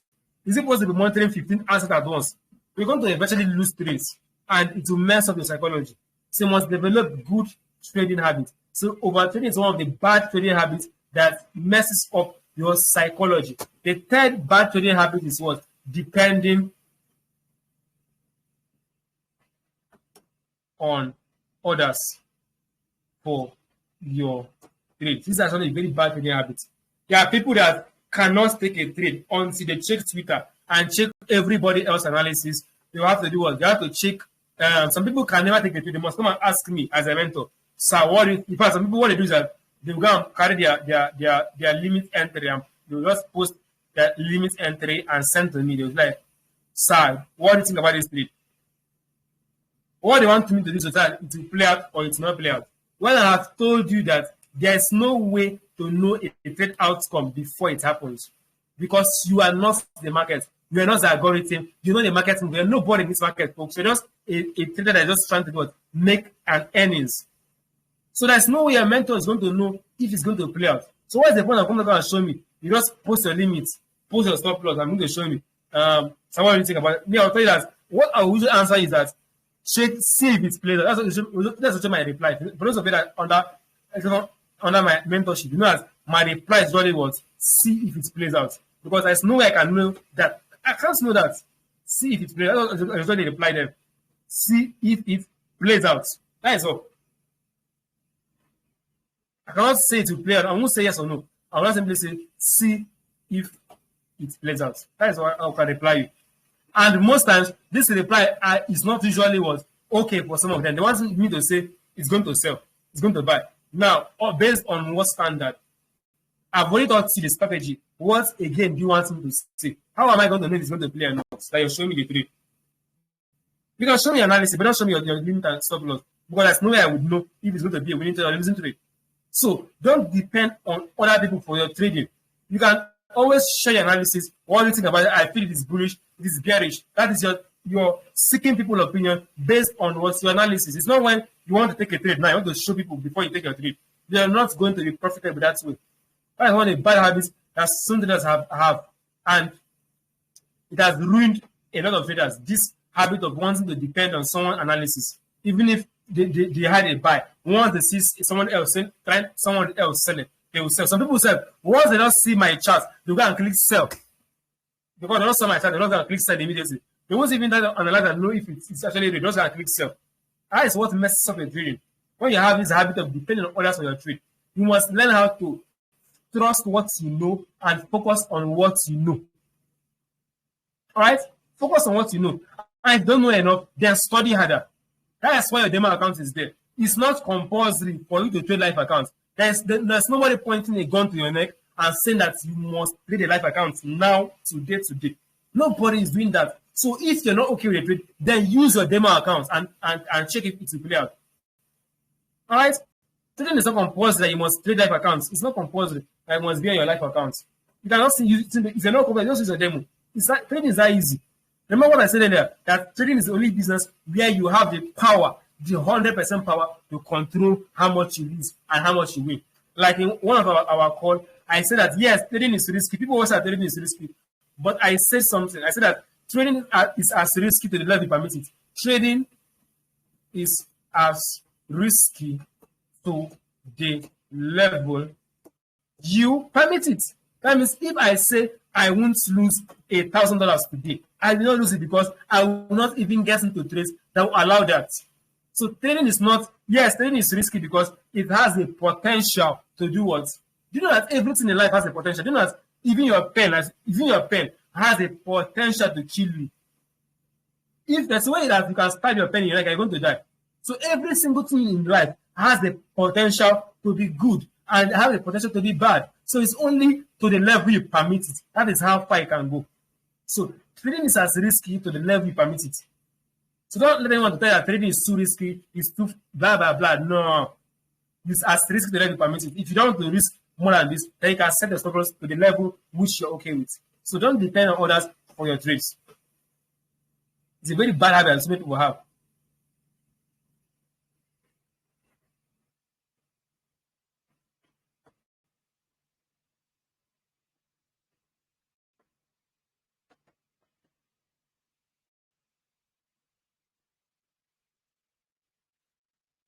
Is it possible to be monitoring 15 assets at once? You're going to eventually lose trades and it will mess up your psychology. So you must develop good trading habits. So over trading is one of the bad trading habits that messes up your psychology. The third bad trading habit is what? Depending on others for your trade. These are actually very bad trading habits. There are people that cannot take a trade until they check Twitter and check everybody else's analysis. They have to do what? They have to check. Some people can never take a trade. They must come and ask me as a mentor. So in fact, some people, what they do is that they will go and carry their limit entry and they will just post their limit entry and send to me. They will like, sir, what do you think about this trade? What they want me to do is that it will play out or it's not play out. Well, I have told you that there is no way to know a trade outcome before it happens, because you are not the market. You are not the algorithm. You know the market. You are nobody in this market, folks. You're just a trader that is just trying to make an earnings. So there's no way your mentor is going to know if it's going to play out. So what's the point of coming and show me? You just post your limits, post your stop loss. I'm going to show me. So what do you think about it? Me, I'll tell you that what I will usually answer is that check, see if it's played out. That's my reply. For those of you that under my mentorship, you know that my reply is really what? See if it plays out. Because there's no way I can know that. I can't know that. See if it plays out. I usually reply them. See if it plays out. That is all. I cannot say it will play out. I won't say yes or no. I will simply say, see if it plays out. That is what I can reply you. And most times, this reply is not usually what okay for some of them. They want me to say it's going to sell, it's going to buy. Now, based on what standard? I've already taught you the strategy. What again do you want me to say? How am I going to know if it's going to play or not? That you're showing me the trade. You can show me analysis, but don't show me your limit and stop loss. Because there's no way I would know if it's going to be a winning trade or a losing trade. So don't depend on other people for your trading. You can always share your analysis. What do you think about it? I feel it is bullish, it is bearish. That is you're seeking people's opinion based on what's your analysis. It's not when you want to take a trade now, you want to show people before you take your trade. They're not going to be profitable that way. That's one of the bad habits that some traders have. And it has ruined a lot of traders. This habit of wanting to depend on someone's analysis. Even if they had a buy, once they see someone else selling, they will sell. Some people say, once they don't see my chart, they go and click sell. Because they don't see my chart, they don't go and click sell immediately. They won't even analyze and know if it's actually real. They just go and click sell. That is what messes up your trading. When you have this habit of depending on others for your trade, you must learn how to trust what you know and focus on what you know. All right? Focus on what you know. I don't know enough, then study harder. That is why your demo account is there. It's not compulsory for you to trade live accounts. There's nobody pointing a gun to your neck and saying that you must trade a live account now, today. Nobody is doing that. So if you're not okay with the trade, then use your demo account and check if it will play out. All right? Trading is not compulsory that you must trade live accounts. It's not compulsory that it must be on your live account. You cannot see, if you're not compulsory, just use your demo. Trading is that easy. Remember what I said earlier, that trading is the only business where you have the power, the 100% power to control how much you lose and how much you win. Like in one of our call, I said that, yes, trading is risky. People always say trading is risky. But I said something. I said that trading is as risky to the level you permit it. Trading is as risky to the level you permit it. That means if I say I won't lose $1,000 today, I will not lose it because I will not even get into trades that will allow that. So trading is not, yes, trading is risky because it has the potential to do what? Do you know that everything in life has a potential? Do you know that even your pen has a potential to kill you? If there's a way that you can stab your pen in your leg, you're going to die. So every single thing in life has the potential to be good and has the potential to be bad. So it's only to the level you permit it. That is how far you can go. So trading is as risky to the level you permit it. So don't let anyone tell you that trading is too risky, it's too blah, blah, blah. No. It's as risky to the level you permit it. If you don't want to risk more than this, then you can set the stop loss to the level which you're okay with. So don't depend on others for your trades. It's a very bad habit that many people have.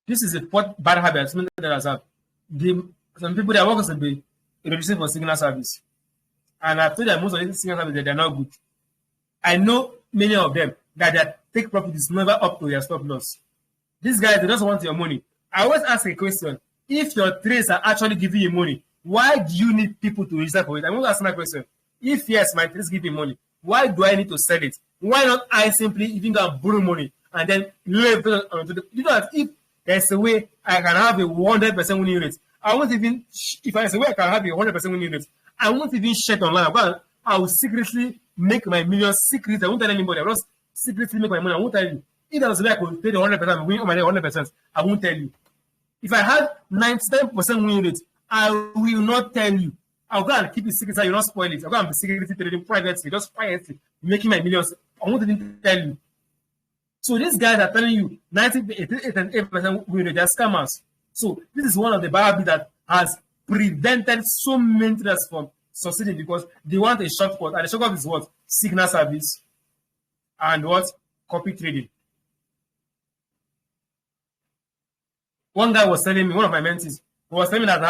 This is a fourth bad habit that has have. Some people that work as a reducing for signal service. And I've told that most of these signal services they're not good. I know many of them that their take profit is never up to their stop loss. These guys, they just want your money. I always ask a question. If your trades are actually giving you money, why do you need people to register for it? I'm going to ask my question. If yes, my trades give me money, why do I need to sell it? Why not I simply even go and borrow money and then leave it onto the... You know that if there's a way I can have a 100% winning rate, I won't even... If there's a way I can have a 100% winning rate, I won't even share it online. I will secretly make my millions secret. I won't tell anybody. I will just secretly make my money. I won't tell you. If there was a way I could pay the 100% and win all my 100%, I won't tell you. If I had 99% winning rate, I will not tell you. I'll go and keep it secret so you not spoil it. I'll go and be secretly trading privately, just quietly, making my millions. I won't even tell you. So these guys are telling you 98% winning rate. They're scammers. So this is one of the bad habits that has prevented so many traders from succeeding because they want a shortcut. And the shortcut is what? Signal service and what? Copy trading. One guy was telling me, one of my mentees, was telling me that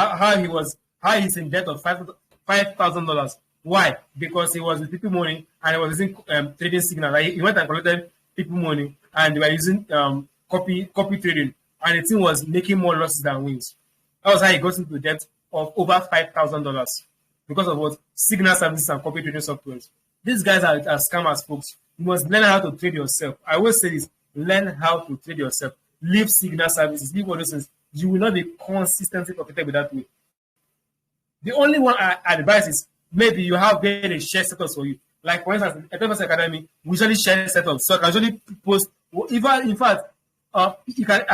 how he's in debt of $5,000. Why? Because he was with people money and he was using trading signal. Like he went and collected people money and they were using copy trading, and the team was making more losses than wins. That was how he got into debt of over $5,000 because of what? Signal services and copy trading softwares. These guys are scammers, folks. You must learn how to trade yourself. I always say this: learn how to trade yourself. Leave signal services, leave all those things. You will not be consistently profitable that way. The only one I advise is maybe you have a share setups for you. Like for instance, at FX Academy, we usually share setups. So I can usually post, in fact, I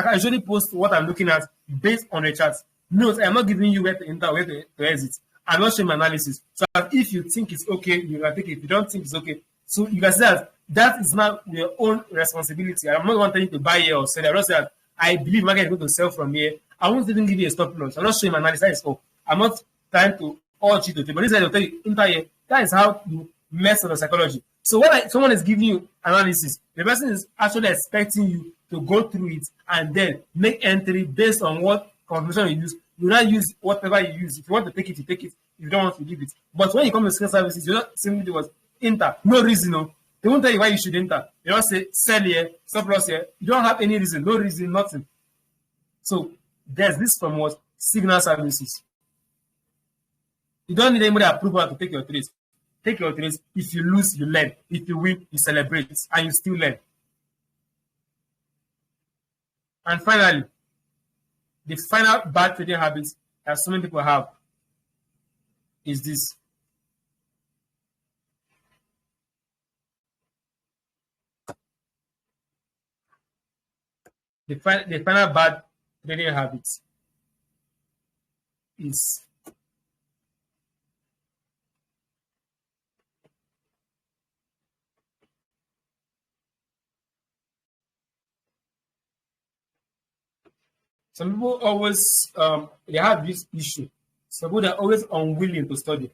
can usually post what I'm looking at based on the charts. Note, I'm not giving you where to enter, where to exit. I'm not showing my analysis. So if you think it's okay, you can take it. If you don't think it's okay, so you can see that that is not your own responsibility. I'm not wanting you to buy here or sell. I just say that I believe market is going to sell from here. I won't even give you a stop loss. I'm not showing my analysis. So I'm not trying to urge you to take, but this is tell you entire. That is how you mess with the psychology. So when someone is giving you analysis, the person is actually expecting you to go through it and then make entry based on what confirmation you use. You not use whatever you use. If you want to take it, you take it. If you don't want to leave it. But when you come to skill services, you don't simply do what enter. No reason, no. They won't tell you why you should enter. They don't say sell here, stop loss here. You don't have any reason, no reason, nothing. So there's this from what signal services. You don't need anybody approval to take your trades. Take your trades. If you lose, you learn. If you win, you celebrate, and you still learn. And finally, the final bad trading habits that so many people have is this. The final bad trading habits is some people always they have this issue. Some people are always unwilling to study.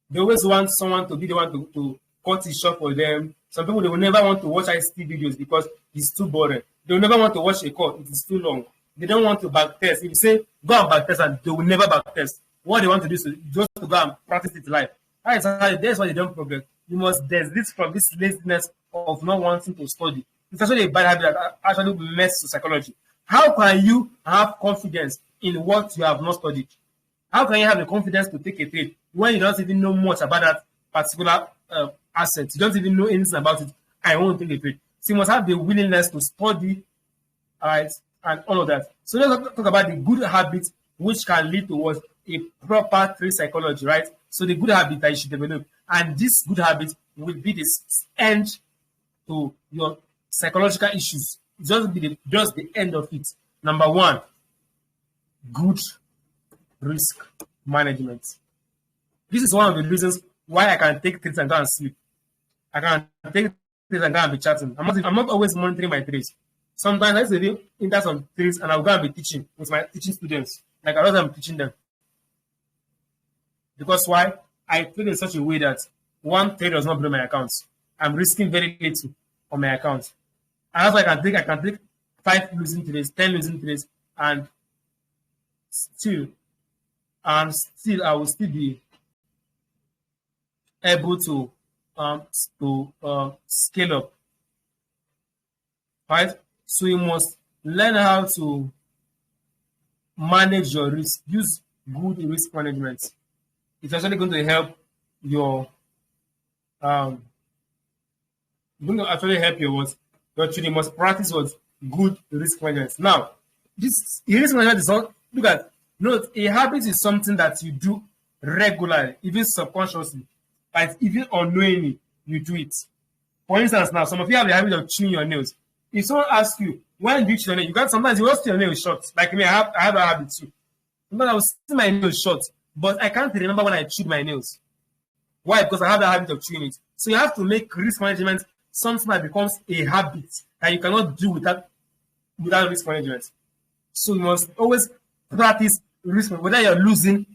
They always want someone to be the one to cut it short for them. Some people, they will never want to watch ICT videos because it's too boring. They will never want to watch a call. It is too long. They don't want to back test. If you say go and back test, and they will never back test. What they want to do is just to go and practice it live. That's why they don't progress. You must desist from this laziness of not wanting to study. It's actually a bad habit that actually messes with psychology. How can you have confidence in what you have not studied? How can you have the confidence to take a trade when you don't even know much about that particular asset? You don't even know anything about it. I won't take a trade. So you must have the willingness to study, all right, and all of that. So let's talk about the good habits which can lead towards a proper trade psychology, right? So the good habit that you should develop, and this good habit will be the end to your psychological issues. Just the end of it. Number one, good risk management. This is one of the reasons why I can take trades and go and sleep. I can take trades and go and be chatting. I'm not always monitoring my trades. Sometimes I used to do enter some trades and I'll go and be teaching with my teaching students. Like I am teaching them. Because why? I trade in such a way that one trade does not blow my accounts. I'm risking very little on my account. And that's why I can take 5 losing trades, 10 losing trades, and still I will still be able to scale up. Right? So you must learn how to manage your risk. Use good risk management. It's actually going to help your your trading. Must practice what good risk management. Now, this risk management is not note a habit is something that you do regularly, even subconsciously, but even unknowingly you do it. For instance, now some of you have the habit of chewing your nails. If someone asks you when do you chew your nails, sometimes you will see your nails short. Like me, I have a habit too. Sometimes I will see my nails short, but I can't remember when I chewed my nails. Why? Because I have the habit of chewing it. So you have to make risk management something that becomes a habit that you cannot do without risk management. So you must always practice risk, whether you're losing,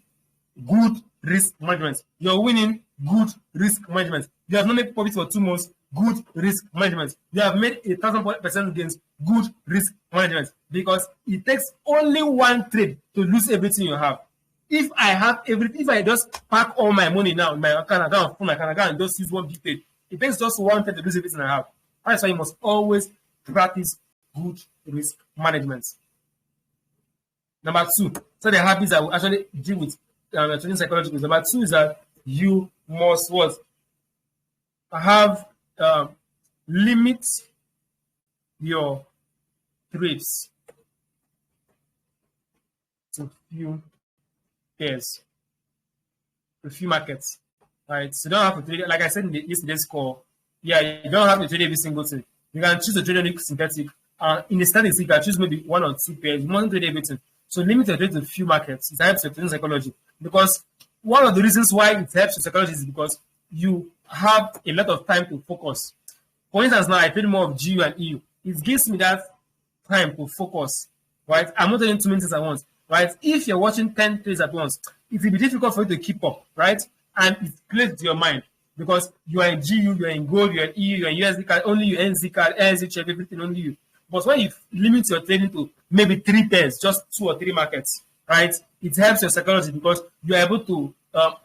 good risk management. You're winning, good risk management. You have not made profit for 2 months, good risk management. You have made 1,000% gains, good risk management. Because it takes only one trade to lose everything you have. If I have everything, if I just pack all my money now in my account, and just use one big trade, it takes just one trade to lose everything I have. That's why you must always practice good risk management. Number 2, so the habits I will actually deal with trading psychology. Number 2 is that you must have limit your trades to few pairs, to few markets. Right? So you don't have to trade, like I said in yesterday's call. Yeah, you don't have to trade every single thing. You can choose to trade only synthetic. In the statistic, you can choose maybe 1 or 2 pairs. You mustn't trade everything. So limit your trade to few markets. It helps your trading psychology. Because one of the reasons why it helps your psychology is because you have a lot of time to focus. For instance, now I trade more of GU and EU. It gives me that time to focus, right? I'm not doing too many things at once, right? If you're watching 10 trades at once, it will be difficult for you to keep up, right? And it plays to your mind because you are in GU, you're in gold, you're in EU, you're in USD card, only you, NZ card, NZ check, everything only you. But when you limit your trading to maybe 3 pairs, just 2 or 3 markets, right? It helps your psychology because you're able to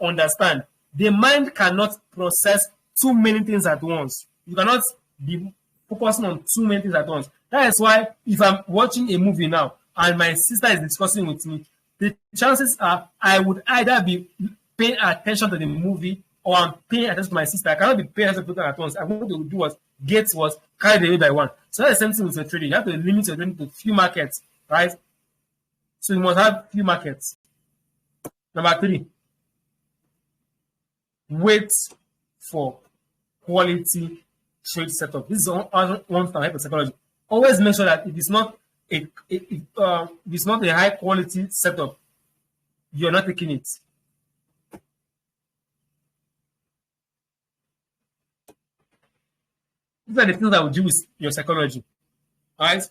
understand. The mind cannot process too many things at once. You cannot be focusing on too many things at once. That is why if I'm watching a movie now and my sister is discussing with me, the chances are I would either be paying attention to the movie or I'm paying attention to my sister. I cannot be paying attention to people at once. I'm going to do what get was carried away by one. So that's the same thing with your trading. You have to limit your trading to few markets, right? So you must have few markets. Number 3, wait for quality trade setup. This is one type of psychology. Always make sure that if it's not a high quality setup, you're not taking it. These are the things that will do with your psychology. All right?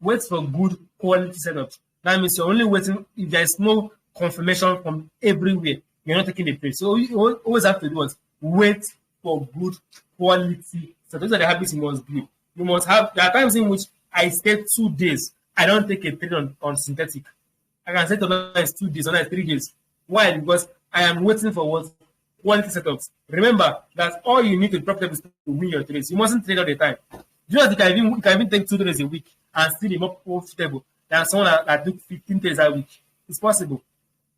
Wait for good quality setups. That means you're only waiting if there is no confirmation from everywhere. You're not taking the trade. So you always have to do what? Wait for good quality setups. Those are the habits you must build. You must have. There are times in which I stay 2 days. I don't take a trade on synthetic. I can say to it's 2 days, or 3 days. Why? Because I am waiting for what? Quality setups. Remember that all you need to drop them is to win your trades. You mustn't trade all the time. You can even take 2 trades a week and still be more profitable than someone that took 15 trades a week. It's possible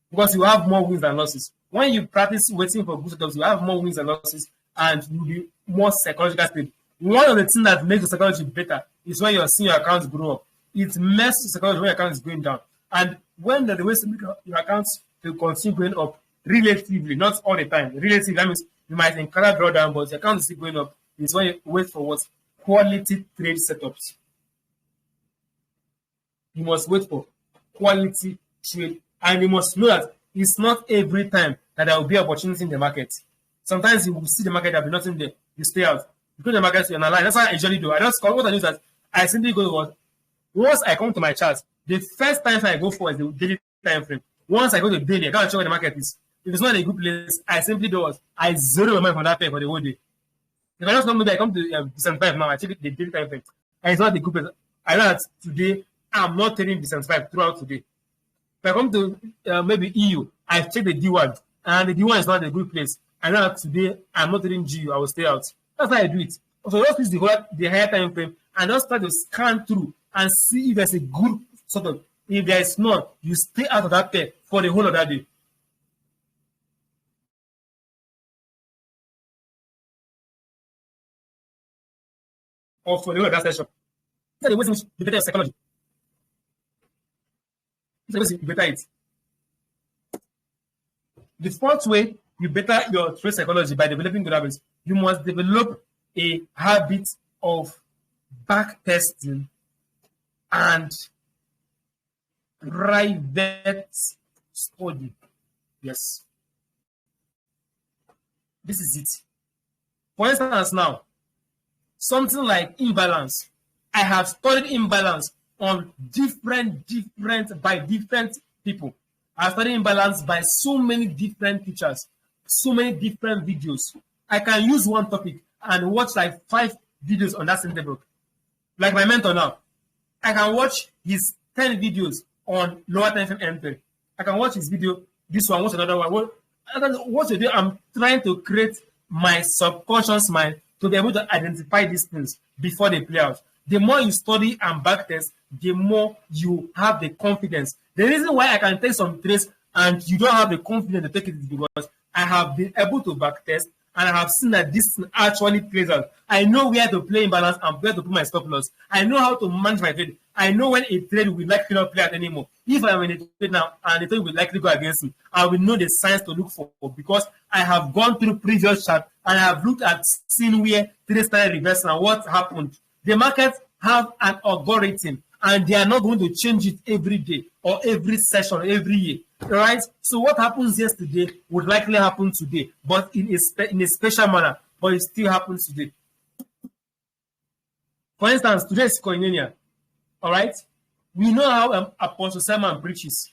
because you have more wins than losses. When you practice waiting for good setups, you have more wins than losses, and you'll be more psychological stable. One of the things that makes the psychology better is when you're seeing your accounts grow up. It messes psychology when your account is going down. And when the way to make your accounts to continue going up relatively, not all the time. Relatively, that means you might encounter drawdown, but your account is still going up. Is when you wait for what? Quality trade setups. You must wait for quality trade. And you must know that it's not every time that there will be opportunity in the market. Sometimes you will see the market, there will be nothing there. You stay out. You go to the market, you analyze. That's what I usually do. What I do is that I simply go to what? Once I come to my charts, the first time I go for is the daily time frame. Once I go to daily, I can't check where the market is. If it's not a good place, I simply do what? I zero my mind from that pair for the whole day. If I just come, maybe I come to December 5 now, I check the daily time frame. And it's not a good place. I know that today, I'm not trading December 5 throughout today. If I come to maybe EU, I check the D1, and the D1 is not a good place. I know that today, I'm not trading GU, I will stay out. That's how I do it. So just use the higher time frame and just try to scan through and see if there's a good sort of. If there is not, you stay out of that pair for the whole of that day. Or for the whole of that session. These are the ways in which you better your psychology. These are the ways you better it. The fourth way you better your trade psychology by developing good habits. You must develop a habit of back testing and private study. Yes. This is it. For instance, now, something like imbalance. I have studied imbalance on different by different people. I studied imbalance by so many different teachers, so many different videos. I can use one topic and watch like 5 videos on that same topic. Like my mentor now, I can watch his 10 videos on lower time frame entry. I can watch his video, this one, watch another one. What to do? I'm trying to create my subconscious mind to be able to identify these things before they play out. The more you study and backtest, the more you have the confidence. The reason why I can take some trades and you don't have the confidence to take it is because I have been able to backtest and I have seen that this actually plays out. I know where to play in balance and where to put my stop loss. I know how to manage my trade. I know when a trade will likely not play out anymore. If I'm in a trade now and the trade will likely go against me, I will know the signs to look for because I have gone through previous chart and I have looked at seeing where trade started reversing and what happened. The markets have an algorithm and they are not going to change it every day or every session or every year. Right? So what happens yesterday would likely happen today, but in a special manner, but it still happens today. For instance, today is Koinonia. All right? We know how Apostle Simon preaches.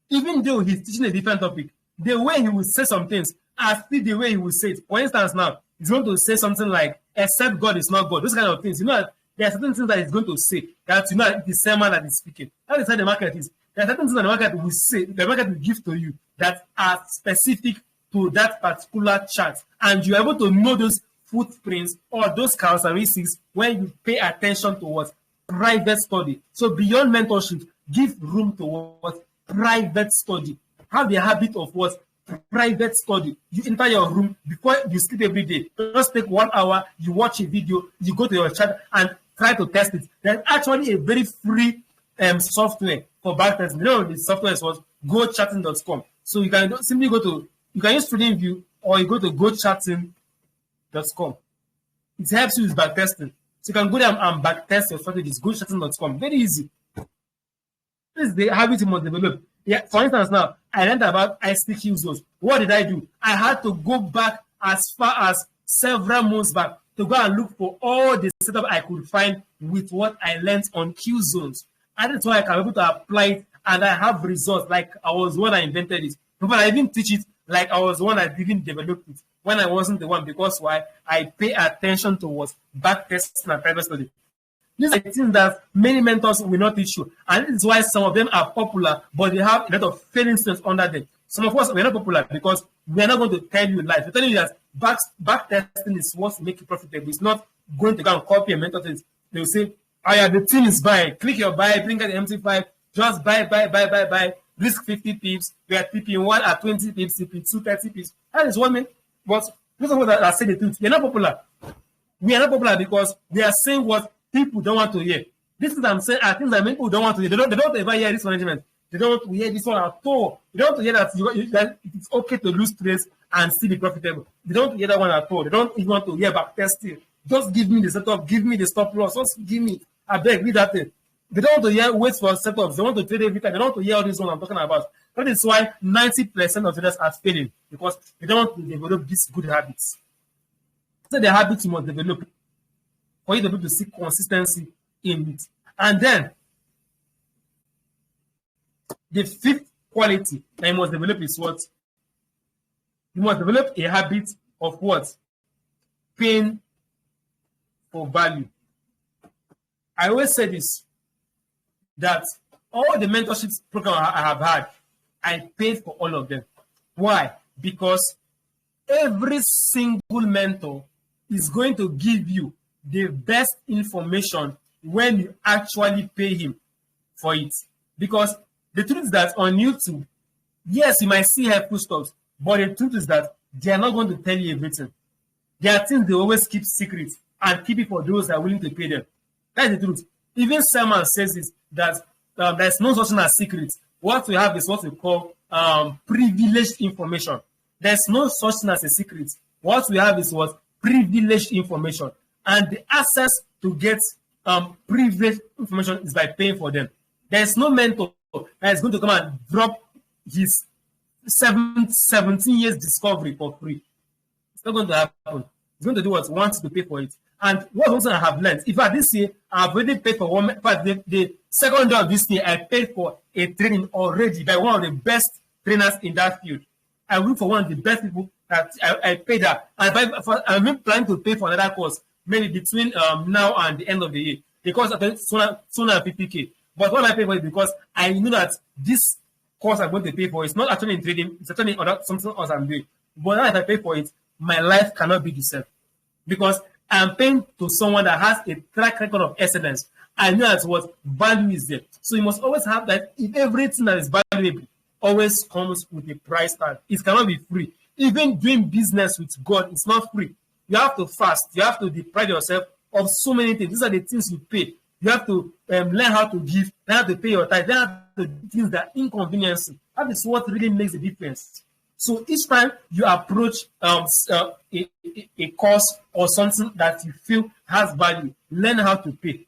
Even though he's teaching a different topic, the way he will say some things are still the way he will say it. For instance, now, he's going to say something like, except God is not God. Those kind of things. You know, there are certain things that he's going to say that you know the sermon that he's speaking. That is how the market is. There are certain things that the market will say, the market will give to you that are specific to that particular chart. And you're able to know those footprints or those characteristics when you pay attention to what? Private study. So beyond mentorship, give room to what? Private study. Have the habit of what? Private study. You enter your room before you sleep every day. Just take 1 hour, you watch a video, you go to your chat and try to test it. There's actually a very free software for backtesting. You know, the software is what? GoChatting.com. So you can simply go to, you can use TradingView or you go to GoChatting.com. It helps you with backtesting. So you can go there and backtest your strategies. GoChatting.com. Very easy. This is the habit you must develop. Yeah, for instance, now I learned about ICQ zones. What did I do? I had to go back as far as several months back to go and look for all the setup I could find with what I learned on Q zones. And that's why I can be able to apply it and I have results like I was the one that invented it. But I didn't teach it like I was the one that didn't develop it when I wasn't the one, because why? I pay attention towards backtesting and private study. These are things that many mentors will not teach you. And this is why some of them are popular, but they have a lot of failing students under them. Some of us, we're not popular because we're not going to tell you lies. We're telling you that backtesting is what makes you profitable. It's not going to go and copy a mentor. They will say, oh yeah, the team is buying. Click your buy, bring out the MT5, just buy. Risk 50 pips. We are TP1 at 20 pips, TP2, 30 pips. That is what means. But those of us that say the truth, we're not popular. We are not popular because we are saying what people don't want to hear. This is what I'm saying. I think that many people don't want to hear. They don't ever hear this management. They don't want to hear this one at all. They don't want to hear that it's okay to lose trades and still be profitable. They don't want to hear that one at all. They don't even want to hear back testing. Just give me the setup. Give me the stop loss. Just give me. I beg, read that thing. They don't want to hear wait for setups. They want to trade every time. They don't want to hear all this one I'm talking about. That is why 90% of traders are failing, because they don't want to develop these good habits. So the habits you must develop for you to be able to see consistency in it. And then the fifth quality that you must develop is what? You must develop a habit of what? Paying for value. I always say this, that all the mentorship programs I have had, I paid for all of them. Why? Because every single mentor is going to give you the best information when you actually pay him for it. Because the truth is that on YouTube, yes, you might see helpful stuff, but the truth is that they are not going to tell you everything. There are things they always keep secret and keep it for those that are willing to pay them. That's the truth. Even Simon says this, that there's no such thing as secrets. What we have is what we call privileged information. There's no such thing as a secret. What we have is what? Privileged information. And the access to get privileged information is by paying for them. There's no mentor that is going to come and drop his 17 years discovery for free. It's not going to happen. He's going to do what he wants to pay for it. And what also I have learned, in fact, this year I've already paid for one. In fact, the second day of this year, I paid for a training already by one of the best trainers in that field. I work for one of the best people that I paid that. And I'm planning to pay for another course, maybe between now and the end of the year. The course is 250K. But what I pay for it because I know that this course I'm going to pay for is not actually in trading, it's actually in something else I'm doing. But now if I pay for it, my life cannot be the same. Because I'm paying to someone that has a track record of excellence. I know that what value is there. So you must always have that. If everything that is valuable always comes with a price tag, it cannot be free. Even doing business with God, it's not free. You have to fast. You have to deprive yourself of so many things. These are the things you pay. You have to learn how to give, learn how to pay your tithe, learn how to do things that are inconvenience. That is what really makes a difference. So each time you approach a course or something that you feel has value, learn how to pay.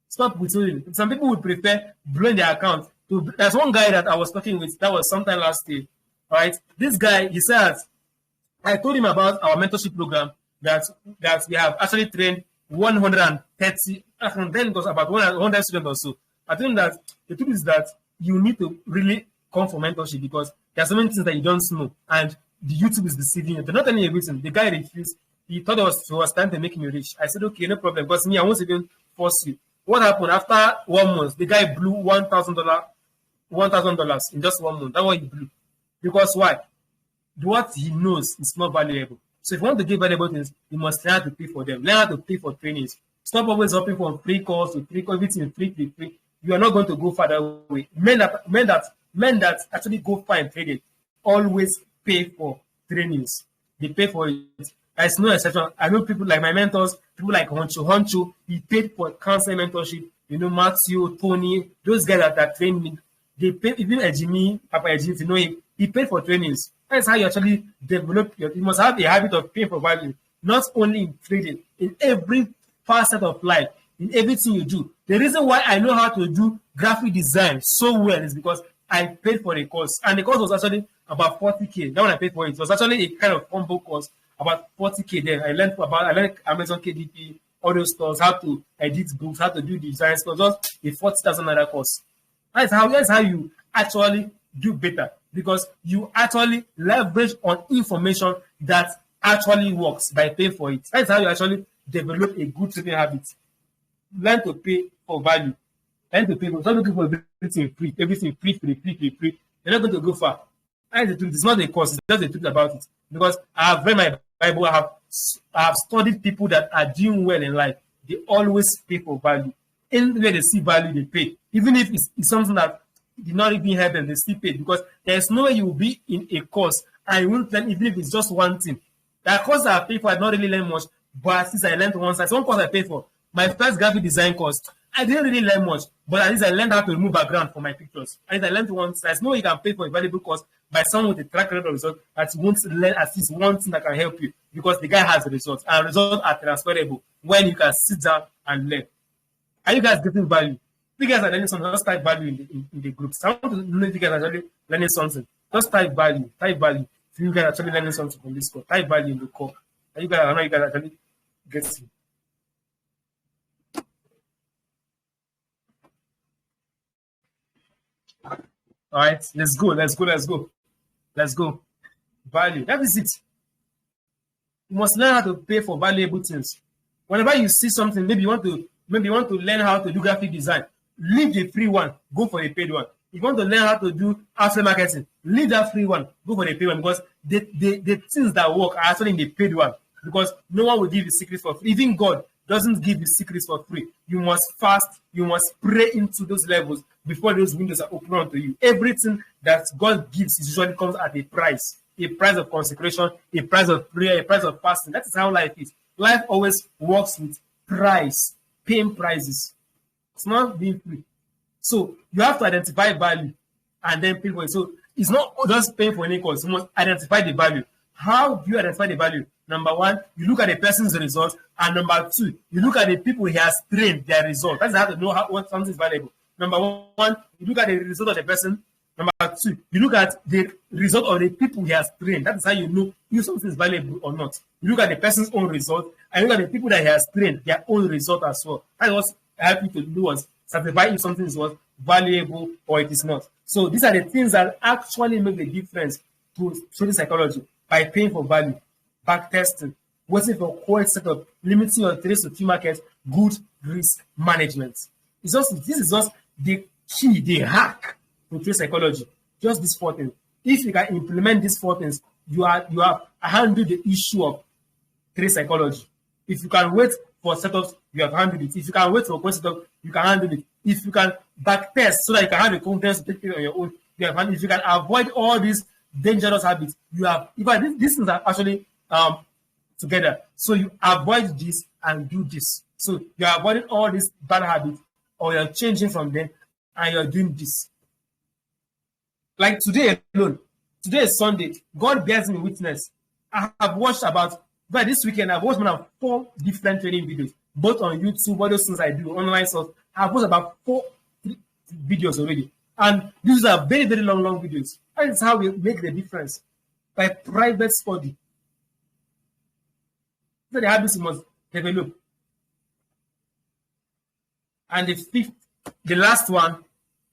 Stop withholding. Some people would prefer blowing their account. There's one guy that I was talking with, that was sometime last year. Right? This guy, he says, I told him about our mentorship program that we have actually trained 130, and then it was about 100 students or so. I think that the truth is that you need to really come for mentorship because there are so many things that you don't know, and the YouTube is deceiving you. They're not telling you everything. The guy refused. He thought he was trying to make me rich. I said, okay, no problem, because me, I won't even force you. What happened after 1 month? The guy blew $1,000 in just 1 month. That's what he blew. Because why? What he knows is not valuable. So if you want to give valuable things, you must learn how to pay for them. Learn how to pay for trainings. Stop always hopping from free calls to free calls, everything free. You are not going to go far that way. Men that actually go far in trading always pay for trainings. They pay for it. There's no exception. I know people like my mentors, people like Honcho, he paid for counseling mentorship. You know, Matthew, Tony, those guys that train me, they pay, even Ejimi, Papa Ejimi, you know him, he paid for trainings. That's how you actually develop you must have a habit of paying for value, not only in trading, in every facet of life, in everything you do. The reason why I know how to do graphic design so well is because I paid for a course, and the course was actually about 40K. That when I paid for it was actually a kind of combo course, about 40K. Then I learned Amazon KDP, all those stores, how to edit books, how to do designs. It was just a 40,000 course. That's how you actually do better, because you actually leverage on information that actually works by paying for it. That's how you actually develop a good trading habit. Learn to pay for value. Learn to pay for. Stop looking for everything free. You're not going to go far. That's the truth. It's not a course. It's just the truth about it. Because I have read my Bible. I have studied people that are doing well in life. They always pay for value. Anywhere they see value, they pay. Even if it's something that did not even help them, they still pay. Because there's no way you will be in a course and you won't learn, even if it's just one thing. That course that I paid for, I did not really learn much. But since I learned one side, one course I paid for, my first graphic design course, I didn't really learn much. But at least I learned how to remove background for my pictures. At least I learned one side. There's no way you can pay for a valuable course by someone with a track record of results that won't learn at least one thing that can help you, because the guy has the results, and results are transferable when you can sit down and learn. Are you guys getting value? If you guys are learning something, just type value in the groups. I want to know if you guys are actually learning something. Just type value. Type value. If you guys are actually learning something from this call, type value in the call. Are you guys, I know you guys are actually getting. All right, let's go. Value. That is it. You must learn how to pay for valuable things. Whenever you see something, maybe you want to learn how to do graphic design, leave the free one, go for the paid one. If you want to learn how to do after marketing, leave that free one, go for the paid one, because the things that work are actually in the paid one, because no one will give you secrets for free. Even God doesn't give you secrets for free. You must fast, you must pray into those levels before those windows are open unto you. Everything that God gives usually comes at a price of consecration, a price of prayer, a price of fasting. That is how life is. Life always works with price, paying prices. It's not being free. So you have to identify value and then pay for it. So it's not just paying for any course. You must identify the value. How do you identify the value? Number one, you look at the person's results, and number two, you look at the people he has trained, their results. That's how to know what something is valuable. Number one, you look at the result of the person. Number two, you look at the result of the people he has trained. That is how you know if something is valuable or not. You look at the person's own result, and you look at the people that he has trained, their own result as well. That's what help you to do was certify if something is valuable or it is not. So these are the things that actually make the difference to trading psychology: by paying for value, back testing, waiting for quality setup, limiting your trades to few markets, good risk management. This is just the key, the hack to trade psychology. Just these 4 things. If you can implement these 4 things, you have handled the issue of trade psychology. If you can wait for setups, you have handled it. If you can wait for quality setup, you can handle it. If you can back test so that you can have the confidence to take it on your own, you have handled it. If you can avoid all these dangerous habits, you have. These things are actually together. So you avoid this and do this. So you're avoiding all these bad habits, or you're changing from them and you're doing this. Like today alone, today is Sunday. God bears me witness. I have watched by this weekend, I've watched more than 4 different training videos, both on YouTube, all those things I do, online source. I've watched about 4 videos already. And these are very, very long videos. That is how we make the difference. By private study. So the habits you must develop. And the last one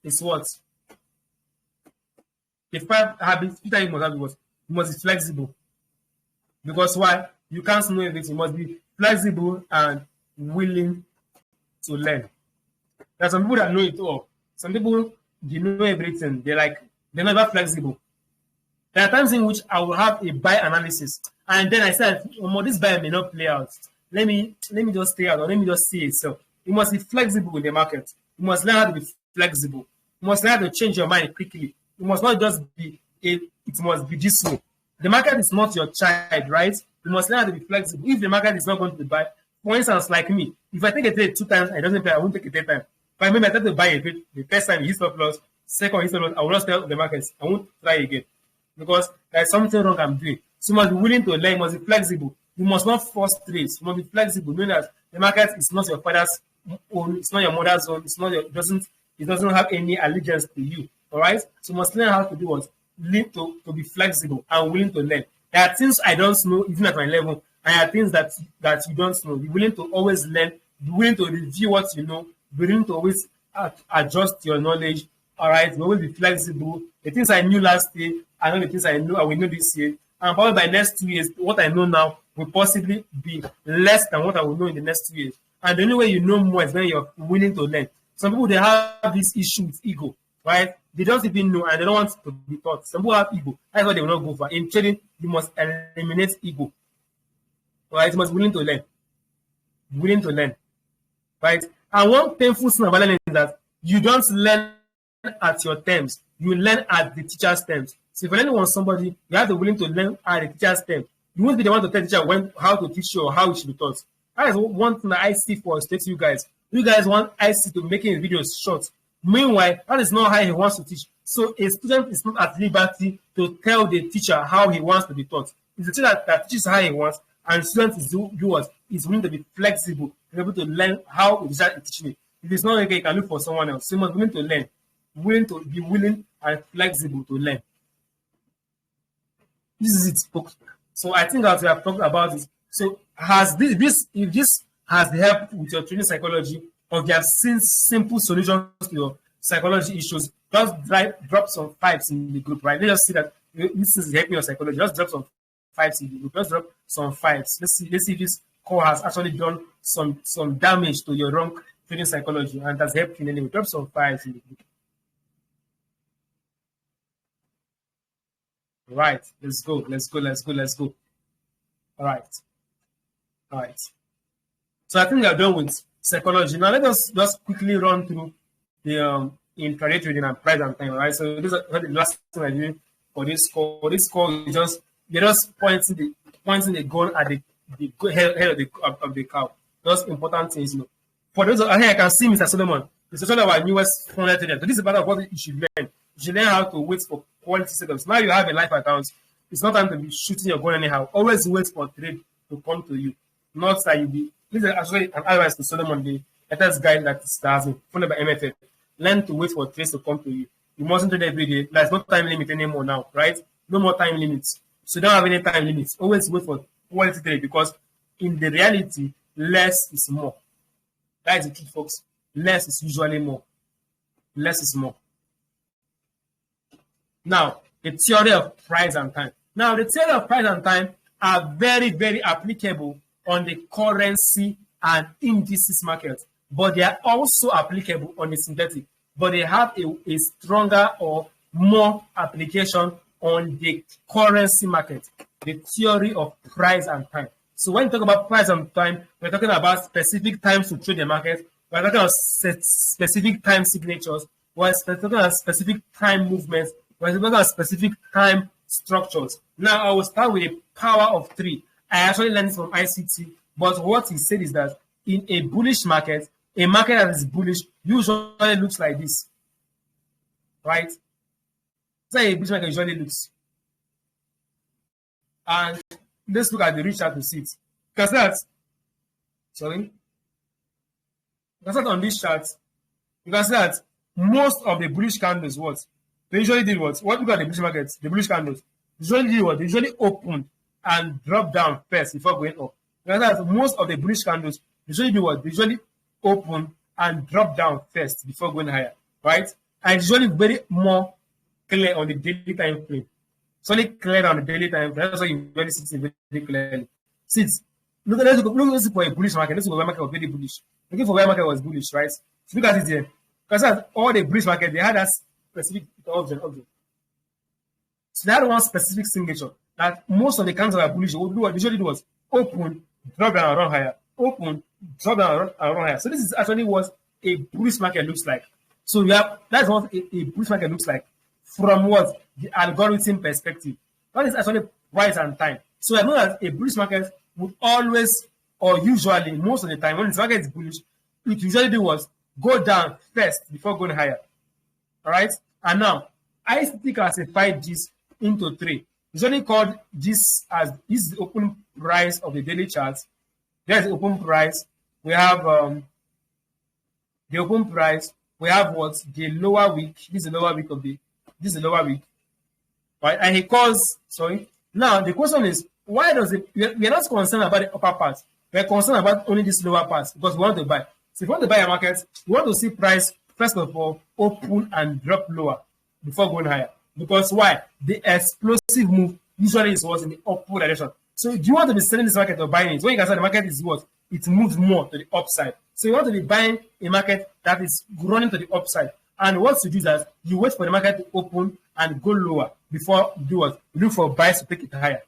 is what? The 5 habits that you must have was you must be flexible. Because why? You can't know everything. You must be flexible and willing to learn. There are some people that know it all. Some people, they know everything. They're never flexible. There are times in which I will have a buy analysis, and then I said, this buy may not play out. Let me just stay out, or let me just see it. So you must be flexible in the market. You must learn how to be flexible. You must learn how to change your mind quickly. You must not just be it must be this way. The market is not your child, right? You must learn how to be flexible. If the market is not going to buy, for instance, like me, if I take a trade 2 times and it doesn't pay, I won't take it 3rd time. If I remember I try to buy a trade, the first time it hits stop loss, second hits stop loss, I will not tell the market. I won't try again. Because there's something wrong I'm doing. So you must be willing to learn, you must be flexible. You must not force trades. You must be flexible, knowing that the market is not your father's own, it's not your mother's own, it doesn't have any allegiance to you. All right? So you must learn how to do what? To be flexible and willing to learn. There are things I don't know, even at my level, and there are things that you don't know. Be willing to always learn, be willing to review what you know, be willing to always adjust your knowledge. All right? Always be flexible. The things I knew last year, I know the things I know I will know this year. And probably by next 2 years, what I know now will possibly be less than what I will know in the next 2 years. And the only way you know more is when you're willing to learn. Some people, they have this issue with ego, right? They don't even know and they don't want to be taught. Some people have ego. That's why they will not go for. In trading, you must eliminate ego. Right? You must be willing to learn. Willing to learn. Right? And one painful thing about learning is that you don't learn at your terms. You learn at the teacher's terms. So if you're learning on somebody, you have to be willing to learn at the teacher's terms. You won't be the one to tell the teacher how to teach you or how it should be taught. That is one thing that I see for states you guys. You guys want IC to making videos short. Meanwhile, that is not how he wants to teach. So a student is not at liberty to tell the teacher how he wants to be taught. It's the teacher that teaches how he wants, and the student is willing to be flexible and able to learn how the teacher is teaching it. If it's not okay, you can look for someone else. So you must be willing to learn, willing and flexible to learn. This is it, folks. So I think that we have talked about it. So if this has helped with your trading psychology, or if you have seen simple solutions to your psychology issues, just drop some 5s in the group, right? Let's just see that this is helping your psychology. Just drop some 5s in the group. Just drop some 5s. Let's see if this call has actually done some damage to your wrong trading psychology and has helped in any way. Drop some 5s in the group. Right, let's go. All right. So I think we are done with psychology. Now let us just quickly run through the intraday trading and price and time. All right. So this is the last thing I did for this call. For this call, you're just pointing the gun at the head of the cow. Those important things, For those here, I can see Mr. Solomon. Mr. Solomon, our newest founder trader. So this is part of what you should learn. You should learn how to wait for quality setups. Now you have a live account. It's not time to be shooting your gun anyhow. Always wait for trade to come to you. Not that you be. This is actually an advice to Solomon, the latest guy that has been followed by MFF. Learn to wait for trades to come to you. You mustn't trade every day. There's no time limit anymore now, right? No more time limits. So you don't have any time limits. Always wait for quality trade because in the reality, less is more. That is the truth, folks. Less is usually more. Less is more. Now, the theory of price and time. Now, the theory of price and time are very, very applicable on the currency and indices market, but they are also applicable on the synthetic, but they have a stronger or more application on the currency market, the theory of price and time. So when you talk about price and time, we're talking about specific times to trade the market, we're talking about specific time signatures, we're talking about specific time movements, we're talking about specific time structures. Now, I will start with the power of 3. I actually learned this from ICT, but what he said is that in a bullish market, a market that is bullish usually looks like this, right? That's how a bullish market usually looks. And let's look at the reach out to see it. Because that's, because on this chart, because that most of the bullish candles, they usually did what? What look at the bullish markets, the bullish candles, usually did what? They usually open and drop down first before going up. Because most of the bullish candles usually do what? They usually open and drop down first before going higher, right? And it's usually very more clear on the daily time frame. It's only clear on the daily time frame. That's why you really see it very clearly. Since let's look for a bullish market. Let's look for where market was very bullish. Looking for where market was bullish, right? So look at it here. Because all the bullish market, they had that specific object. So they had one specific signature that most of the candles that are bullish would do what usually do was open, drop down, and run higher. Open, drop down, and run higher. So this is actually what a bullish market looks like. So you have that's what a bullish market looks like from what the algorithm perspective. That is actually price and time. So I know that a bullish market would always, or usually, most of the time, when the market is bullish, it usually do was go down first before going higher. All right. And now I still classify this into three. Usually called this as this is the open price of the daily charts. There's the open price. We have the open price. We have what the lower week. This is the lower week of the. This is the lower week, right? And he calls. Sorry. Now the question is, why does it? We are not concerned about the upper part. We are concerned about only this lower part because we want to buy. So if you want to buy a market, you want to see price first of all open and drop lower before going higher. Because why? The explosive move usually is what's in the upward direction. So do you want to be selling this market or buying it? When you can say the market is what? It moves more to the upside. So you want to be buying a market that is running to the upside. And what you do is that you wait for the market to open and go lower before you do what? You look for buys to take it higher.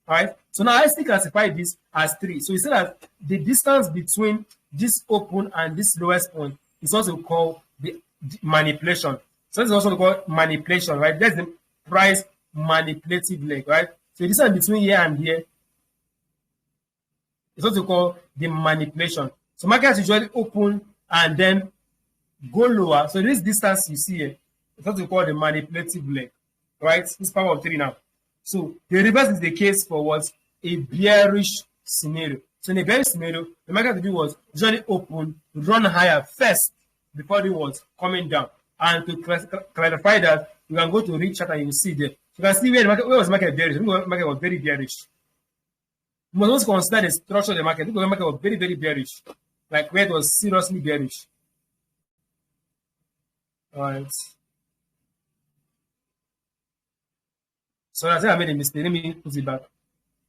All right. So now I still classify this as three. So you see that the distance between this open and this lowest point is also called the manipulation. So this is also called manipulation, right? That's the price manipulative leg, right? So this one between here and here is also called the manipulation. So markets usually open and then go lower. So this distance you see here is what we call the manipulative leg, right? This power of three now. So the reverse is the case for what? A bearish scenario. So in a bearish scenario, the market to do was usually open, run higher first before it was coming down. And to clarify that, you can go to read chart and you will see there. You can see where the market, where was the market bearish? The market was very bearish. You must also consider the structure of the market. The market was very, very bearish. Like where it was seriously bearish. All right. So I think I made a mistake. Let me put it back.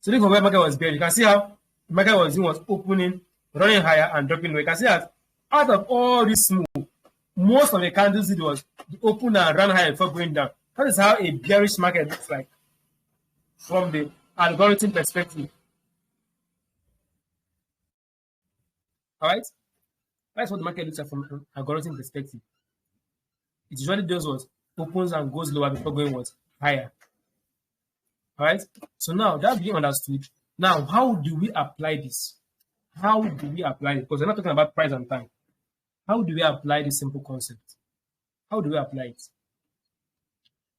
So look for where the market was bearish. You can see how the market was opening, running higher and dropping low. You can see that out of all this move, most of the candles it was the open and run higher before going down. That is how a bearish market looks like from the algorithm perspective. All right, that's what the market looks like from an algorithm perspective. It usually does what opens and goes lower before going what higher. All right. So now that being understood, now how do we apply this? How do we apply it? Because we're not talking about price and time. How do we apply this simple concept? How do we apply it?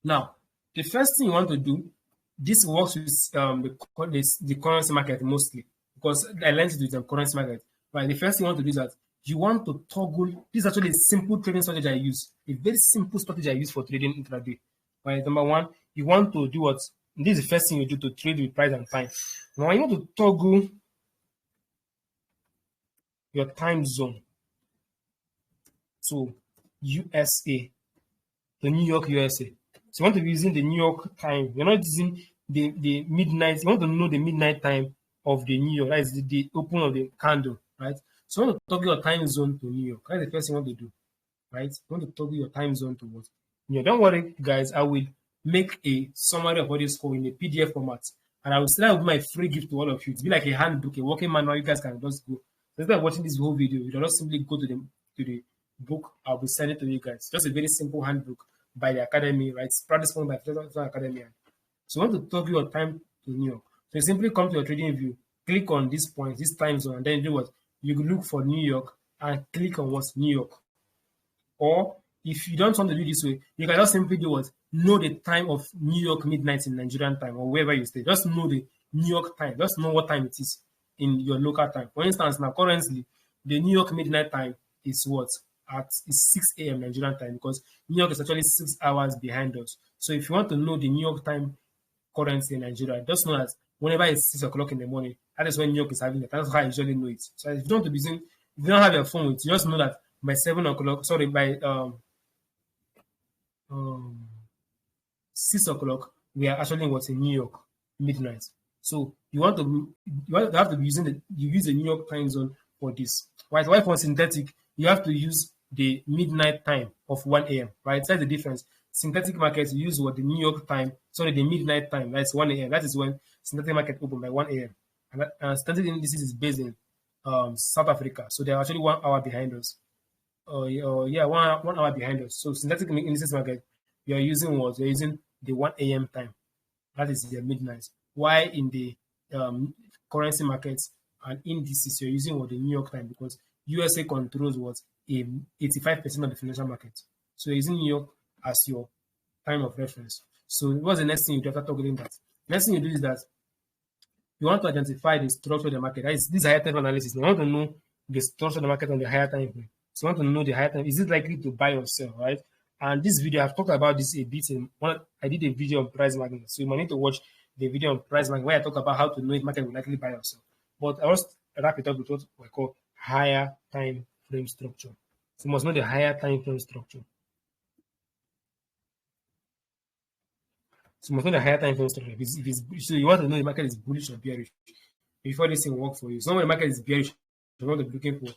Now, the first thing you want to do, this works with the currency market mostly, because I learned it with the currency market. Right, the first thing you want to do is that you want to toggle. This is actually a simple trading strategy I use, a very simple strategy I use for trading intraday. Right, number one, you want to do what? This is the first thing you do to trade with price and time. Now, you want to toggle your time zone to USA, to New York, USA. So you want to be using the New York time. You're not using the midnight. You want to know the midnight time of the New York. That is the open of the candle, right? So you want to toggle your time zone to New York. That's the first thing you want to do, right? You want to toggle your time zone to what? New York. Don't worry, guys. I will make a summary of what is called in a PDF format, and I will start with my free gift to all of you. It's be like a handbook, a working manual. You guys can just go. So instead of watching this whole video, you can just simply go to the book. I'll be sending it to you guys. Just a very simple handbook by the academy, right? It's practice point by the academy. So you want to toggle your time to New York. So you simply come to your trading view, click on this point, this time zone, and then do what? You look for New York and click on what's New York. Or if you don't want to do this way, you can just simply do what? Know the time of New York midnight in Nigerian time or wherever you stay. Just know the New York time. Just know what time it is in your local time. For instance, now currently, the New York midnight time is what? It's 6 a.m. Nigerian time, because New York is actually 6 hours behind us. So if you want to know the New York time currency in Nigeria, just know that whenever it's 6 o'clock in the morning, that is when New York is having it. That's how I usually know it. So if you don't have your phone with you, just know that by 7 o'clock, sorry, by 6 o'clock, we are actually in New York midnight. So you have to be using you use the New York time zone for this. Right? Why for synthetic, you have to use the midnight time of 1 a.m. Right? That's the difference. Synthetic markets use what the New York time, sorry, the midnight time. That's 1 a.m. That is when synthetic market open by 1 a.m. And synthetic indices is based in South Africa, so they're actually 1 hour behind us. Yeah, 1 hour behind us. So synthetic indices market, you're using what? You're using the 1 a.m. time. That is the midnight. Why in the currency markets and indices, you're using what the New York time, because USA controls what 85% of the financial market. So you're using New York as your time of reference. So what's the next thing you do after targeting that? Next thing you do is that you want to identify the structure of the market. This is higher time analysis. You want to know the structure of the market on the higher time frame. So you want to know the higher time. Is it likely to buy or sell, right? And this video, I've talked about this a bit. I did a video on price market. So you might need to watch the video on price market where I talk about how to know if market will likely buy or sell. But I will wrap it up with what we call higher time frame structure. So you must know the higher time frame structure. So you must know the higher time frame structure. So you want to know the market is bullish or bearish before this thing work for you. So when the market is bearish, you want to be looking for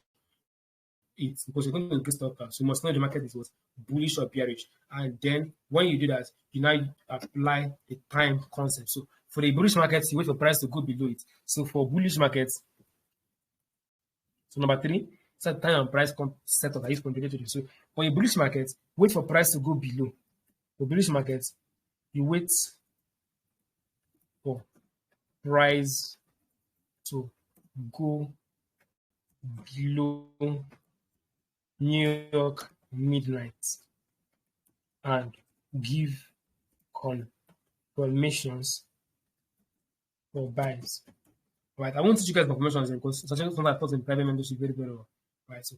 it because you're going to increase stock count. So you must know the market is what bullish or bearish. And then when you do that, you now apply the time concept. So for the bullish markets, you wait for price to go below it. So for bullish markets, so number 3, set time and price setup. I use contributor to this. So for a bullish market, wait for price to go below. For bullish markets, you wait for price to go below New York midnight and give confirmations for buys. Right, I won't teach you guys confirmations because such something I taught in private mentorship very, very well. Right, so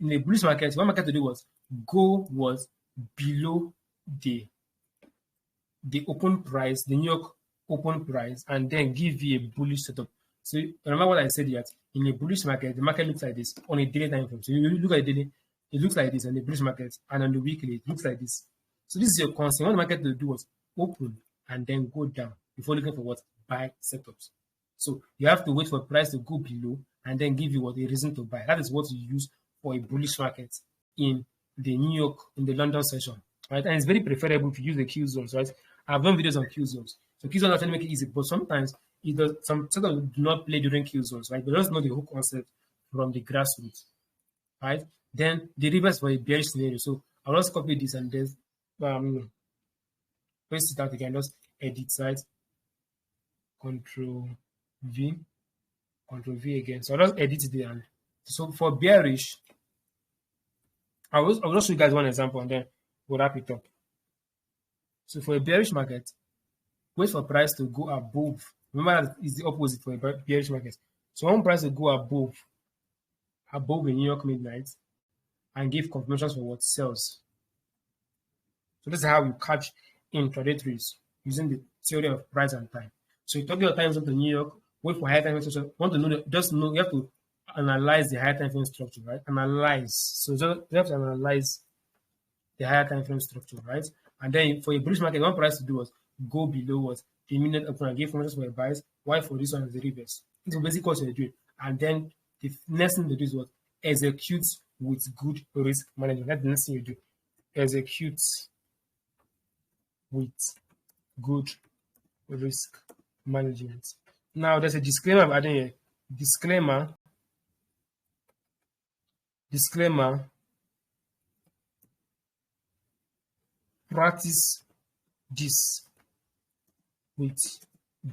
in the bullish market, what market to do was go below the open price, the New York open price, and then give you a bullish setup. So remember what I said yet. In a bullish market, the market looks like this on a daily time frame. So you look at the daily, it looks like this on the bullish market, and on the weekly, it looks like this. So this is your constant. What the market to do was open and then go down before looking for what buy setups. So you have to wait for price to go below and then give you what a reason to buy. That is what you use for a bullish market in the New York, in the London session, right? And it's very preferable if you use the Q zones, right? I've done videos on Q zones. So Q zones actually make it easy, but sometimes it does, some setups do not play during Q zones, right? But just know the whole concept from the grassroots, right? Then the reverse for a bearish scenario. So I'll just copy this and then paste it out again, just edit, right? Control V again. So I'll just edit it there. So for bearish, I will just show you guys one example and then we'll wrap it up. So for a bearish market, wait for price to go above. Remember that is the opposite for a bearish market. So I want price to go above the New York midnight and give confirmations for what sells. So this is how you catch intraday trades using the theory of price and time. So you talk your time zone to New York, wait for higher time frame structure. Want to know just know you have to analyze the higher time frame structure, right? Analyze. So you have to analyze the higher time frame structure, right? And then for a bullish market, one price to do was go below what the minute open and give confirmations for a buys. Why for this one is the reverse. It's basically what you do. And then the next thing to do is what execute with good risk management. That's the next thing you do. Execute with good risk management. Now there's a disclaimer I'm adding here. Disclaimer. Practice this with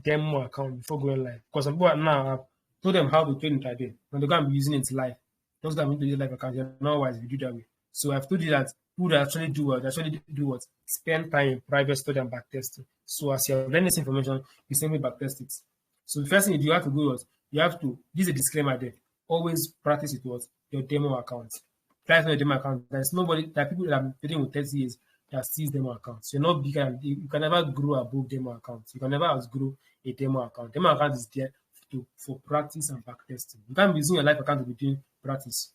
demo account before going live. Because some people now have told them how to trade intraday. When they're going to be using it live, those that need to use live account, you're not wise if you do that way. So I've told you that who would actually do what? Spend time in private study and backtesting. So as you're learning this information, you simply backtest it. So the first thing you have to do is this is a disclaimer there. Always practice it with your demo account. Try to your demo account. There are people that are trading with 30 years that sees demo accounts. You're not bigger. You can never grow above demo accounts. You can never outgrow a demo account. Demo account is there for practice and backtesting. You can't be using your live account to be doing practice.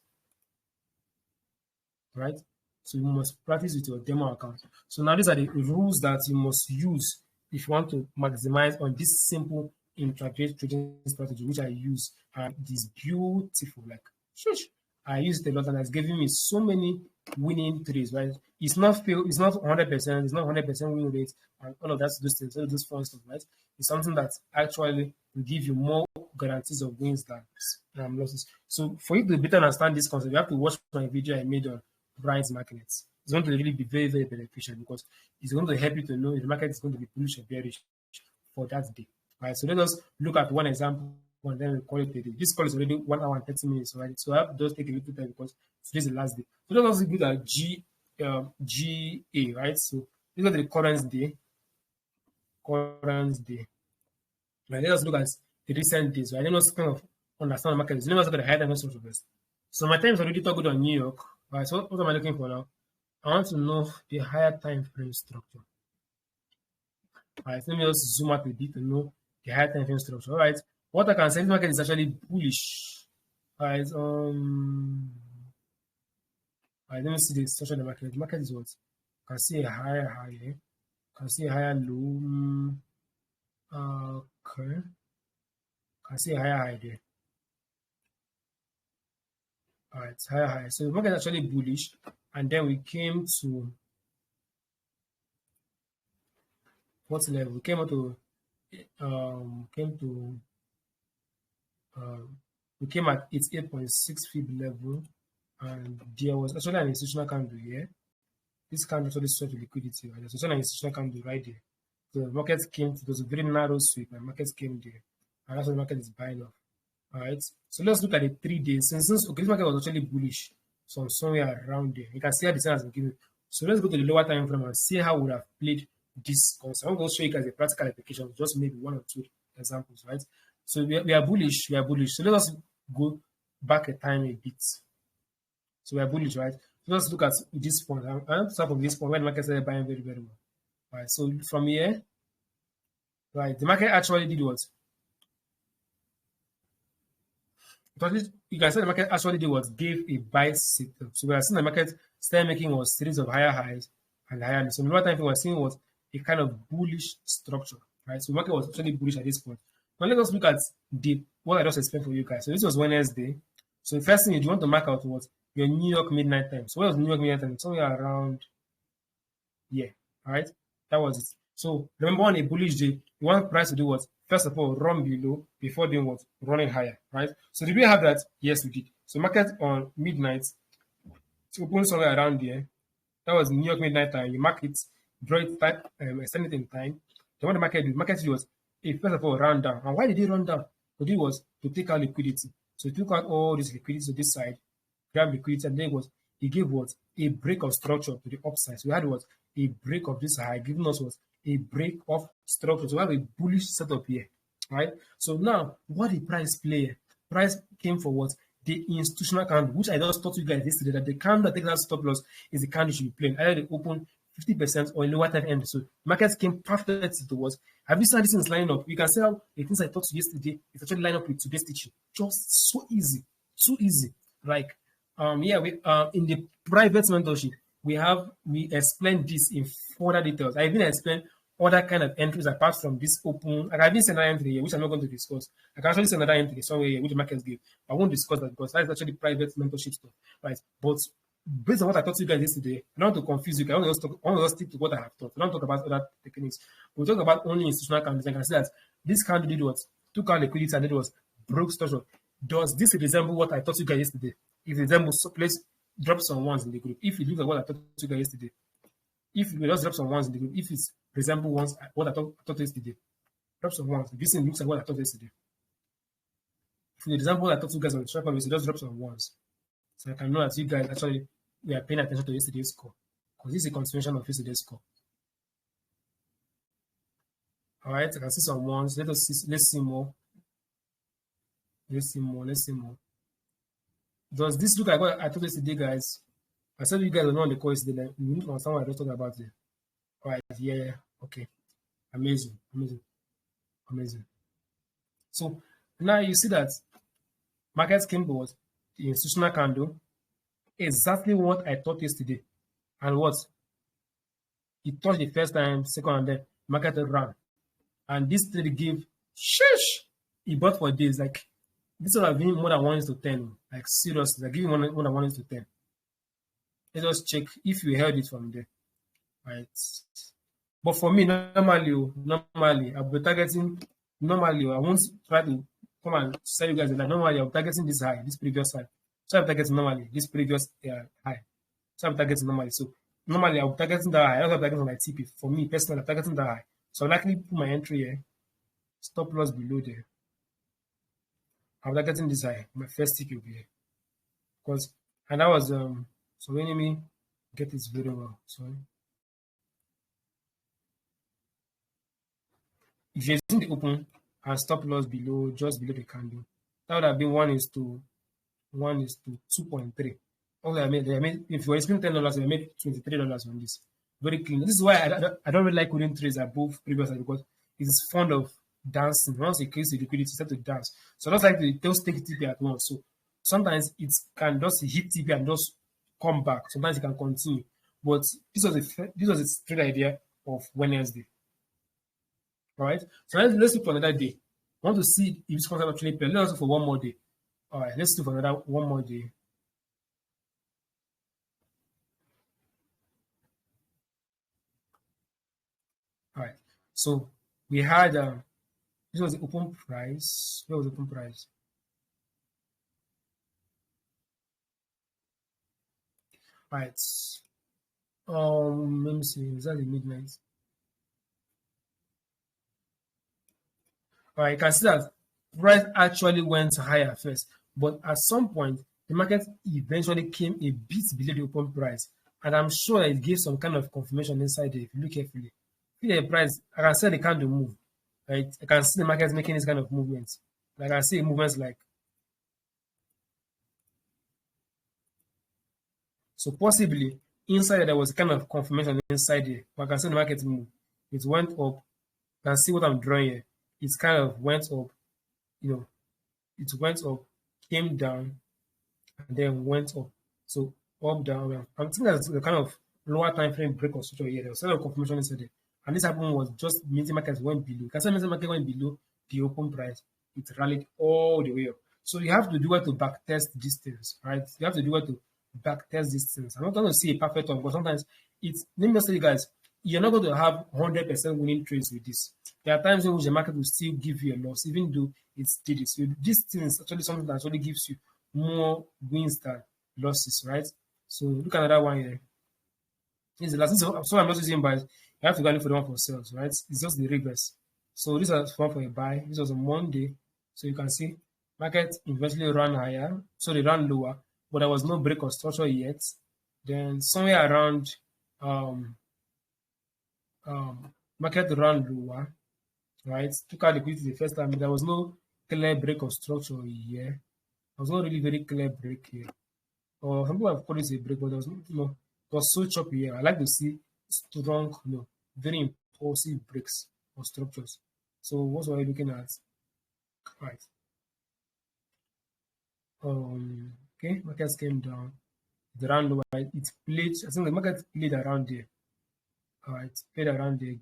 right? So you must practice with your demo account. So now these are the rules that you must use if you want to maximize on this simple intraday trading strategy, which I use. And it is beautiful. Like, shush, I use it a lot, and it's giving me so many winning trades, right? It's not 100%, it's not 100% win rate, and all of that, those things, all those fun stuff, right? It's something that actually will give you more guarantees of wins than losses. So for you to better understand this concept, you have to watch my video I made on Brian's market. It's going to really be very, very beneficial because it's going to help you to know if the market is going to be bullish or bearish for that day. Right. So let us look at one example and then we call it a day. This call is already 1 hour and 30 minutes, right? So I have to just take a little time because today's the last day. So let us look at GA, right? So this is the current day. Right. Let us look at the recent days, right? Let us kind of understand the market. Let us look at the higher time structure first. So my time is already talking on New York. Right. So what am I looking for now? I want to know the higher time frame structure. All right, let me just zoom out a bit to know the higher time frame structure. All right, what I can say, the market is actually bullish. All right, all right, let me see the structure of the market. The market is what? You can see a higher high here. You can see a higher low. Okay. You can see a higher high there. All right, higher high. So the market is actually bullish, and then we came to what level? We came to we came at its 8.6 fib level, and there was actually an institutional candle here. This candle actually showed liquidity, and there's also an institutional candle right there. So the market came to those very narrow sweep, and market came there, and that's what the market is buying off. All right, so let's look at the 3 days. Since okay, this market was actually bullish, so somewhere around there. You can see how the sign has been given. So let's go to the lower time frame and see how we would have played this concept. I'm going to show you guys a practical application, just maybe 1 or 2 examples, right? So we are bullish. So let us go back a time a bit. So we are bullish, right? So let's look at this point. I want to start from this point when the market started buying very, very well. Right. So from here, right, the market actually did what? You can say the market actually did what? Gave a buy signal. So we are seeing the market start making a series of higher highs and higher lows. So in the time we are seeing what? A kind of bullish structure, right? So the market was actually bullish at this point. Now let us look at what I just explained for you guys. So this was Wednesday. So the first thing you want to mark out was your New York midnight time. So what was New York midnight time? Somewhere around here, all right? That was it. So remember, on a bullish day, you want price to do what? First of all, run below before doing what? Running higher, right? So did we have that? Yes, we did. So market on midnight, to open somewhere around there. That was New York midnight time. You mark it, draw it, extend it in time. Then what the market did? The market was first of all run down. And why did it run down? What it was to take out liquidity. So it took out all this liquidity to this side, grab liquidity, and then it gave what? A break of structure to the upside. So we had what? A break of this high, giving us what? A break of structure. So we have a bullish setup here, right? So now, what the price play? Price came for what? The institutional candle, which I just taught you guys yesterday, that the candle that takes that stop loss is the candle you should be playing. Either they open 50% or in lower time end. So markets came perfect towards. Have you seen these things lining up? You can see how the things I taught you yesterday is actually line up with today's teaching. Just so easy, so easy. Like yeah, we in the private mentorship, we explain this in further details. I even explained other kind of entries apart from this open. Like I didn't send another entry here, which I'm not going to discuss. I can actually send another entry somewhere here, which the markets give. I won't discuss that because that's actually private mentorship stuff, right? But based on what I taught you guys yesterday, I don't want to confuse you. I want to just stick to what I have taught. I don't talk about other techniques. We talk about only institutional candles. I can see that this candle did what? Took out liquidity and it was broke structure. Does this resemble what I taught you guys yesterday? If it resembles, so please drop some ones in the group. If you look at what I taught you guys yesterday, if you just drop some ones in the group, if it's resemble ones what I taught yesterday, drop some ones. This thing looks like what I taught yesterday. If it resembles what I taught you guys on the track, just drop some ones. So I can know that you guys actually we are paying attention to yesterday's score. Because this is a continuation of yesterday's score. Alright, I can see some ones. Let's see more. Let's see more. Does this look like what I told yesterday, guys? I said you guys were not on the call yesterday. You need to understand what I just talked about there. Alright, yeah, okay. Amazing. So now you see that markets came towards the institutional candle. exactly what I thought yesterday. And what? It touched the first time, second, and then market ran. And this trade gave shush. He bought for days. Like this would have been more than 1 is to 10. Like seriously, like giving more than 1 is to 10. Let us check if you held it from there. Right. But for me, normally, I'll be targeting normally. I won't try to come and tell you guys that normally I'm targeting this high, this previous high. So I'm targeting normally this previous high. So I'm targeting normally. So normally I'm targeting that high. I don't have targeting my TP. For me personally, I'm targeting that high. So I'll likely put my entry here, stop loss below there. I'm targeting this high. My first TP will be here. Because and that was so let me get this very well. So if you're using the open and stop loss below, just below the candle, that would have been 2.3. Also, if you were spending $10, I made $23 on this. Very clean. This is why I don't really like holding trades above previous because it's fond of dancing. Once it creates the liquidity, start to dance. So I don't like to just take TP at once. So sometimes it can just hit TP and just come back. Sometimes it can continue. But this was a trade idea of Wednesday. All right. So let's look for another day. I want to see if this concept actually pay. Let's look for one more day. All right. Let's look for another one more day. All right. So we had this was the open price. Where was the open price? All right. Let me see. Is that the midnight? All right. You can see that price actually went higher first, but at some point the market eventually came a bit below the open price, and I'm sure it gave some kind of confirmation inside there if you look carefully. See the price. I can see the candle move. Right. I can see the market making this kind of movements. Like I can see movements like so possibly inside there was a kind of confirmation inside there. But I can see the market move. It went up. You can see what I'm drawing here. It kind of went up, you know, it went up, came down, and then went up. So up, down. I'm thinking that's the kind of lower time frame break or structure here. There was a lot of confirmation inside there. And this happened was just meeting markets went below. You can see meeting market went below the open price. It rallied all the way up. So you have to do it to back test these things, right? You have to do it to back test these things. I'm not going to see a perfect one, but sometimes it's let me just tell you guys, you're not going to have 100% winning trades with this. There are times in which the market will still give you a loss, even though it's steady. So this thing is actually something that actually gives you more wins than losses, right? So look at another one here. This is the last. So I'm not using buys. You have to go look for the one for sales, right? It's just the reverse. So this was one for a buy. This was a Monday. So you can see market eventually ran higher. So they ran lower, but there was no break or structure yet. Then somewhere around market ran lower, right? Took out liquidity the first time, but there was no clear break of structure here. There was not really very clear break here. Or some people have called it a break, but there was no, it was so choppy here. I like to see strong, very impulsive breaks or structures. So what were you looking at? Right. Okay, markets came down. It ran lower. It played, I think the market played around there. It played around there.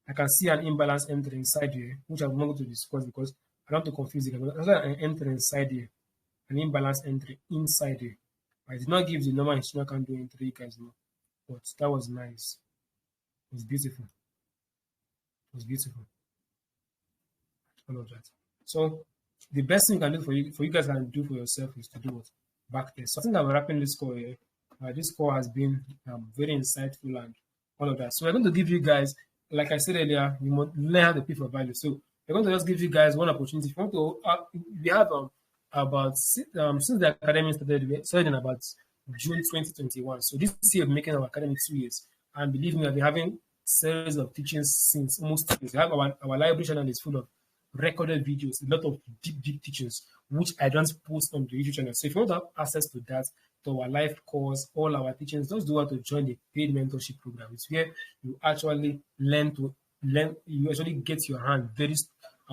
I can see an imbalance entry inside here, which I'm not going to discuss because I don't want to confuse it. There's an entry inside here, an imbalance entry inside here. I did not give the normal institutional candle entry, you guys know, but that was nice. It was beautiful. It was beautiful. All of that. So the best thing you can do for you guys can do for yourself is to do what? Back test. So I think I'm wrapping this call here. This call has been very insightful and all of that. So we're going to give you guys, like I said earlier, you must learn how to pay for value. So we're going to just give you guys one opportunity. If you want to, we have about since the academy started in about June 2021. So this year we're making our academy 2 years, and believe me, I've been having series of teachings since almost 2 years. We have our library channel is full of recorded videos, a lot of deep teachings, which I don't post on the YouTube channel. So if you want to have access to that, to our live course, all our teachings, just do want to join the paid mentorship program. It's where you actually you actually get your hand very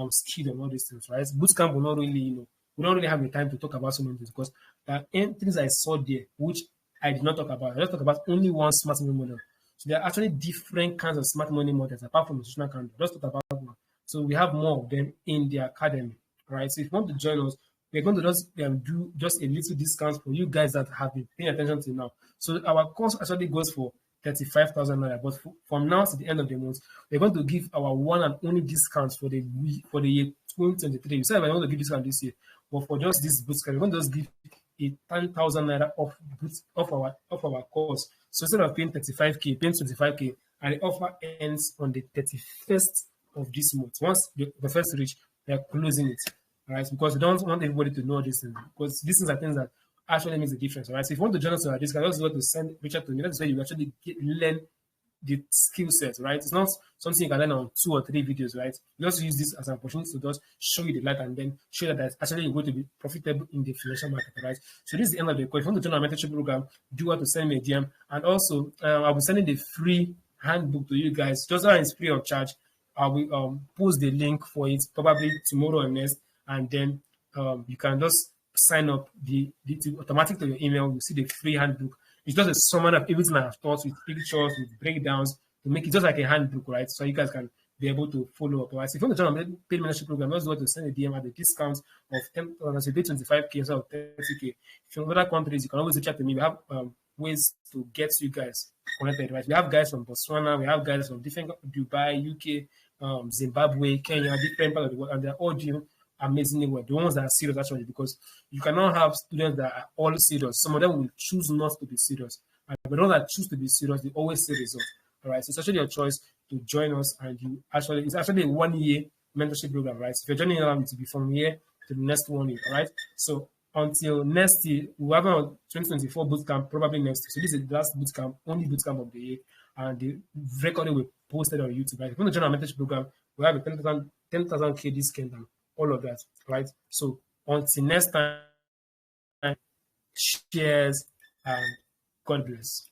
skilled on all these things, right? Bootcamp will not really, we don't really have the time to talk about so many things because there are things I saw there which I did not talk about. I just talk about only one smart money model. So there are actually different kinds of smart money models apart from the institutional candle. Just talk about one. So we have more of them in the academy, right? So if you want to join us, we're going to just do just a little discount for you guys that have been paying attention to now. So our course actually goes for 35,000 naira, but from now to the end of the month, we're going to give our one and only discount for the year 2023. You said we're going to give discount this year, but for just this bootcamp, we're going to just give a 10,000 naira off our course. So instead of paying 35k, paying 25k, and the offer ends on the 31st of this month. Once the first reach, we are closing it, all right? Because we don't want everybody to know this thing, because these things are things that actually makes a difference, all right? So if you want to join us on this, just go to reach out to me. That's where you actually learn the skill set, right? It's not something you can learn on 2 or 3 videos, right? You just use this as an opportunity to just show you the light and then show that that's actually you're going to be profitable in the financial market, right? So this is the end of the course. If you want to join our mentorship program, do want to send me a DM. And also, I'll be sending the free handbook to you guys. Just that it's free of charge. I will post the link for it probably tomorrow or next, and then you can just sign up the automatic to your email. You see the free handbook. It's just a summary of everything I have taught with pictures, with breakdowns to make it just like a handbook, right? So you guys can be able to follow up, right? So if you want to join a paid membership program, just go to send a DM at the discount of 10, so 25k instead of 30k. If you're in other countries, you can always reach out to me. We have ways to get you guys connected, right? We have guys from Botswana, we have guys from different Dubai, UK, Zimbabwe, Kenya, different parts of the world, and they're all doing amazingly well. The ones that are serious actually, because you cannot have students that are all serious. Some of them will choose not to be serious, but the ones that choose to be serious, they always see results. All right, so it's actually your choice to join us, and it's actually a 1-year mentorship program, right? So if you're joining us, it will be from here to the next 1 year, all right? So until next year, we'll have our 2024 bootcamp probably next year. So this is the last bootcamp, only bootcamp of the year, and the recording will be posted on YouTube, right? If you want to join our mentorship program, we have a 10,000K discount and all of that, right? So until next time, cheers and God bless.